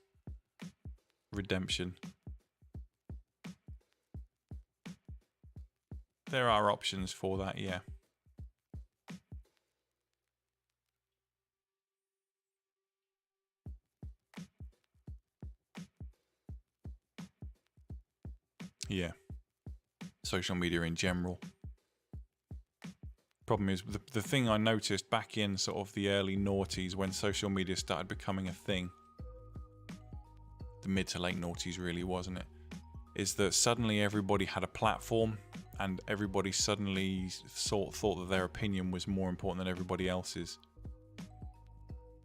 redemption. There are options for that, yeah. Yeah. Social media in general. Problem is, the thing I noticed back in sort of the early noughties, when social media started becoming a thing, the mid to late noughties really, wasn't it, is that suddenly everybody had a platform, and everybody suddenly thought that their opinion was more important than everybody else's.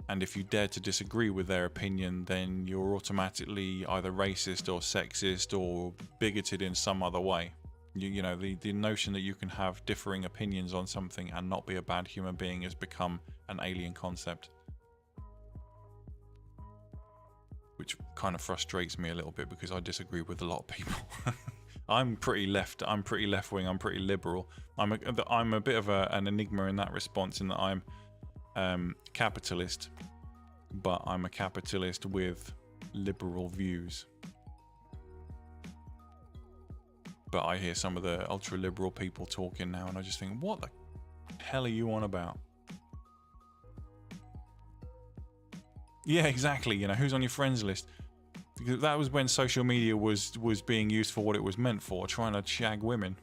And if you dared to disagree with their opinion, then you're automatically either racist or sexist or bigoted in some other way. You know, the notion that you can have differing opinions on something and not be a bad human being has become an alien concept. Which kind of frustrates me a little bit, because I disagree with a lot of people. I'm pretty left wing, I'm pretty liberal. I'm a bit of an enigma in that response, in that I'm capitalist, but I'm a capitalist with liberal views. But I hear some of the ultra liberal people talking now, and I just think, what the hell are you on about? Yeah, exactly. You know, who's on your friends list? Because that was when social media was being used for what it was meant for, trying to shag women.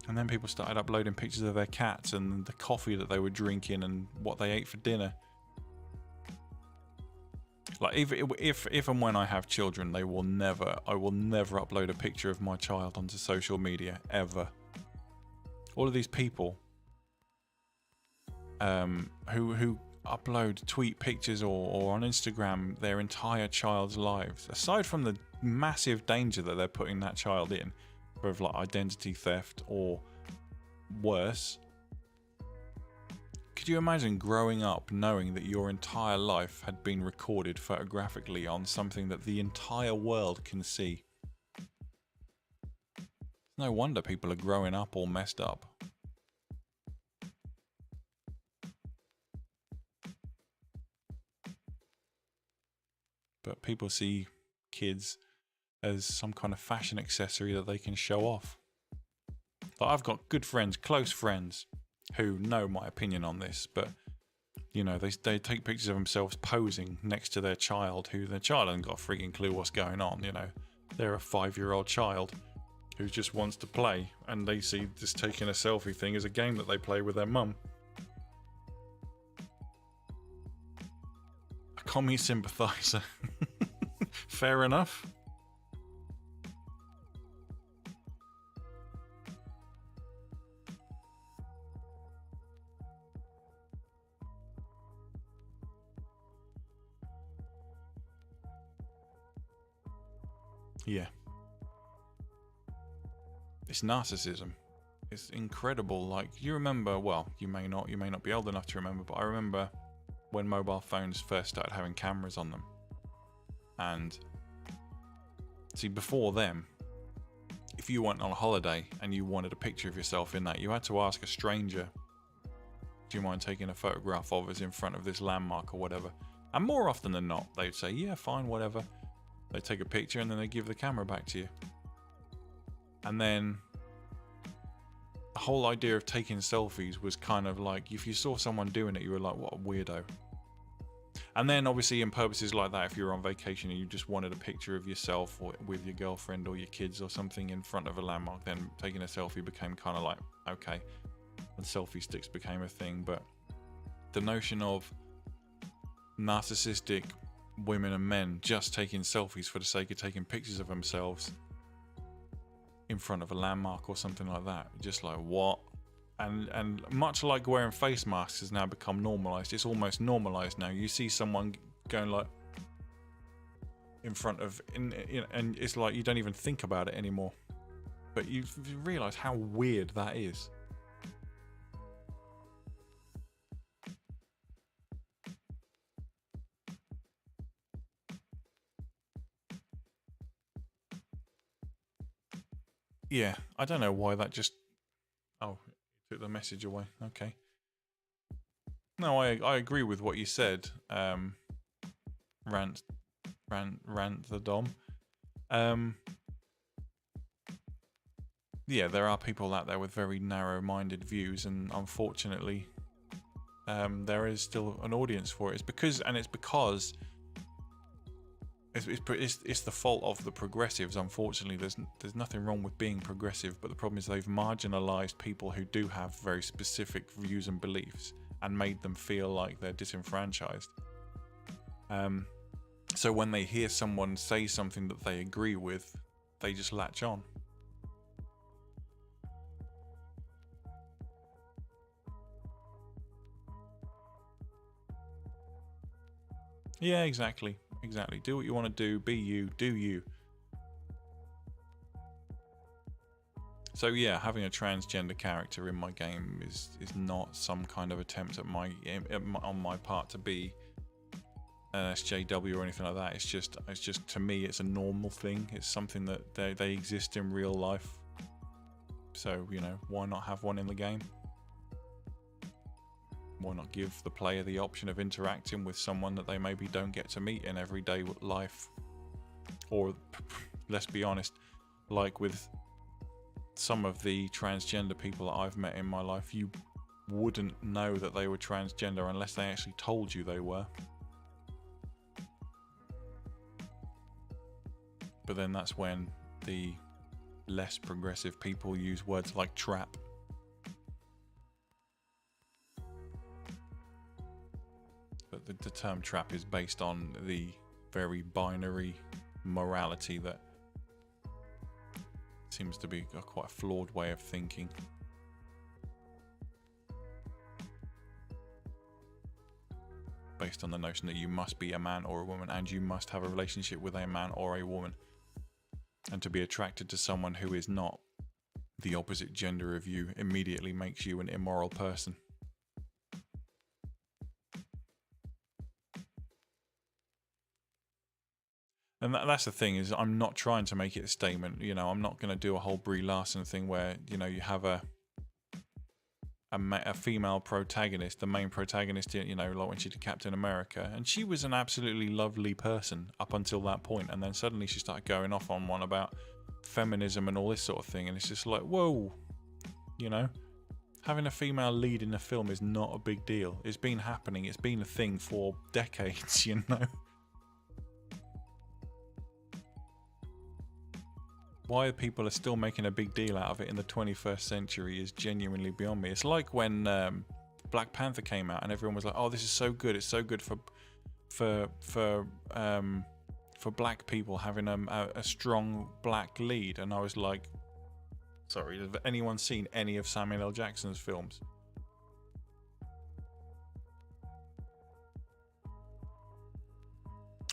And then people started uploading pictures of their cats and the coffee that they were drinking and what they ate for dinner. Like, if and when I have children, I will never upload a picture of my child onto social media, ever. All of these people who tweet pictures or on Instagram their entire child's lives, aside from the massive danger that they're putting that child in, of like identity theft or worse. Could you imagine growing up knowing that your entire life had been recorded photographically on something that the entire world can see? No wonder people are growing up all messed up. But people see kids as some kind of fashion accessory that they can show off. But I've got good friends, close friends, who know my opinion on this, but you know, they take pictures of themselves posing next to their child, who their child hasn't got a freaking clue what's going on. You know, they're a 5-year-old child who just wants to play, and they see this taking a selfie thing as a game that they play with their mum. A commie sympathiser. Fair enough. Yeah. It's narcissism. It's incredible. Like, you remember, well, you may not be old enough to remember, but I remember when mobile phones first started having cameras on them. And see, before them, if you went on a holiday and you wanted a picture of yourself in that, you had to ask a stranger, do you mind taking a photograph of us in front of this landmark or whatever? And more often than not, they'd say, yeah, fine, whatever. They take a picture and then they give the camera back to you. And then the whole idea of taking selfies was kind of like, if you saw someone doing it, you were like, what a weirdo. And then obviously in purposes like that, if you were on vacation and you just wanted a picture of yourself or with your girlfriend or your kids or something in front of a landmark, then taking a selfie became kind of like, okay. and selfie sticks became a thing. But the notion of narcissistic women and men just taking selfies for the sake of taking pictures of themselves in front of a landmark or something like that, just like, what? And much like wearing face masks has now become normalized. It's almost normalized now. You see someone going like in front of, and it's like you don't even think about it anymore. But you realize how weird that is. Yeah, I don't know why that just... Oh, took the message away. Okay. No, I agree with what you said. Rant the Dom. Yeah, there are people out there with very narrow-minded views, and unfortunately, there is still an audience for it. It's because it's the fault of the progressives. Unfortunately, there's nothing wrong with being progressive, but the problem is they've marginalized people who do have very specific views and beliefs and made them feel like they're disenfranchised. So when they hear someone say something that they agree with, they just latch on. Yeah, exactly. Do what you want to do, be you, do you. So yeah, having a transgender character in my game is not some kind of attempt on my part to be an SJW or anything like that. It's just to me, it's a normal thing. It's something that they exist in real life. So, you know, why not have one in the game? Why not give the player the option of interacting with someone that they maybe don't get to meet in everyday life? Or, let's be honest, like with some of the transgender people that I've met in my life, you wouldn't know that they were transgender unless they actually told you they were. But then that's when the less progressive people use words like trap. But the term trap is based on the very binary morality that seems to be a quite flawed way of thinking. Based on the notion that you must be a man or a woman and you must have a relationship with a man or a woman. And to be attracted to someone who is not the opposite gender of you immediately makes you an immoral person. And that's the thing, is I'm not trying to make it a statement. You know, I'm not going to do a whole Brie Larson thing where, you know, you have a female protagonist, the main protagonist, you know, like when she did Captain America, and she was an absolutely lovely person up until that point, and then suddenly she started going off on one about feminism and all this sort of thing, and it's just like, whoa, you know, having a female lead in a film is not a big deal. It's been happening, it's been a thing for decades, you know. Why people are still making a big deal out of it in the 21st century is genuinely beyond me. It's like when Black Panther came out and everyone was like, "Oh, this is so good! It's so good for black people having a strong black lead." And I was like, "Sorry, has anyone seen any of Samuel L. Jackson's films?"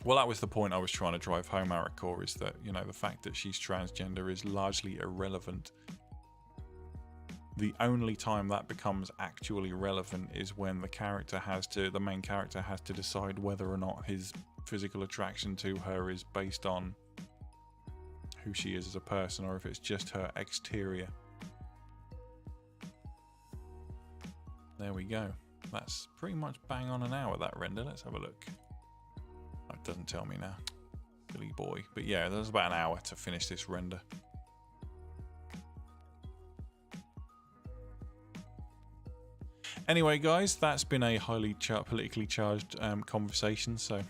Well, that was the point I was trying to drive home, Arikor, is that, you know, the fact that she's transgender is largely irrelevant. The only time that becomes actually relevant is when the main character has to decide whether or not his physical attraction to her is based on who she is as a person, or if it's just her exterior. There we go. That's pretty much bang on an hour, that render. Let's have a look. It doesn't tell me now. Silly boy. But yeah, there's about an hour to finish this render. Anyway, guys, that's been a highly politically charged conversation. So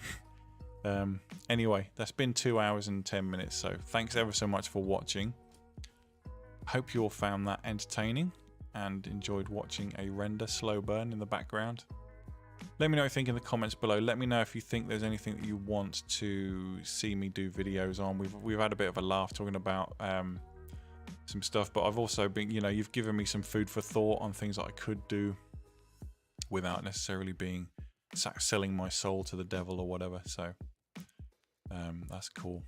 anyway, that's been 2 hours and 10 minutes. So thanks ever so much for watching. Hope you all found that entertaining. and enjoyed watching a render slow burn in the background. Let me know what you think in the comments below. Let me know if you think there's anything that you want to see me do videos on. We've had a bit of a laugh talking about some stuff, but I've also been, you know, you've given me some food for thought on things that I could do without necessarily being selling my soul to the devil or whatever. So that's cool.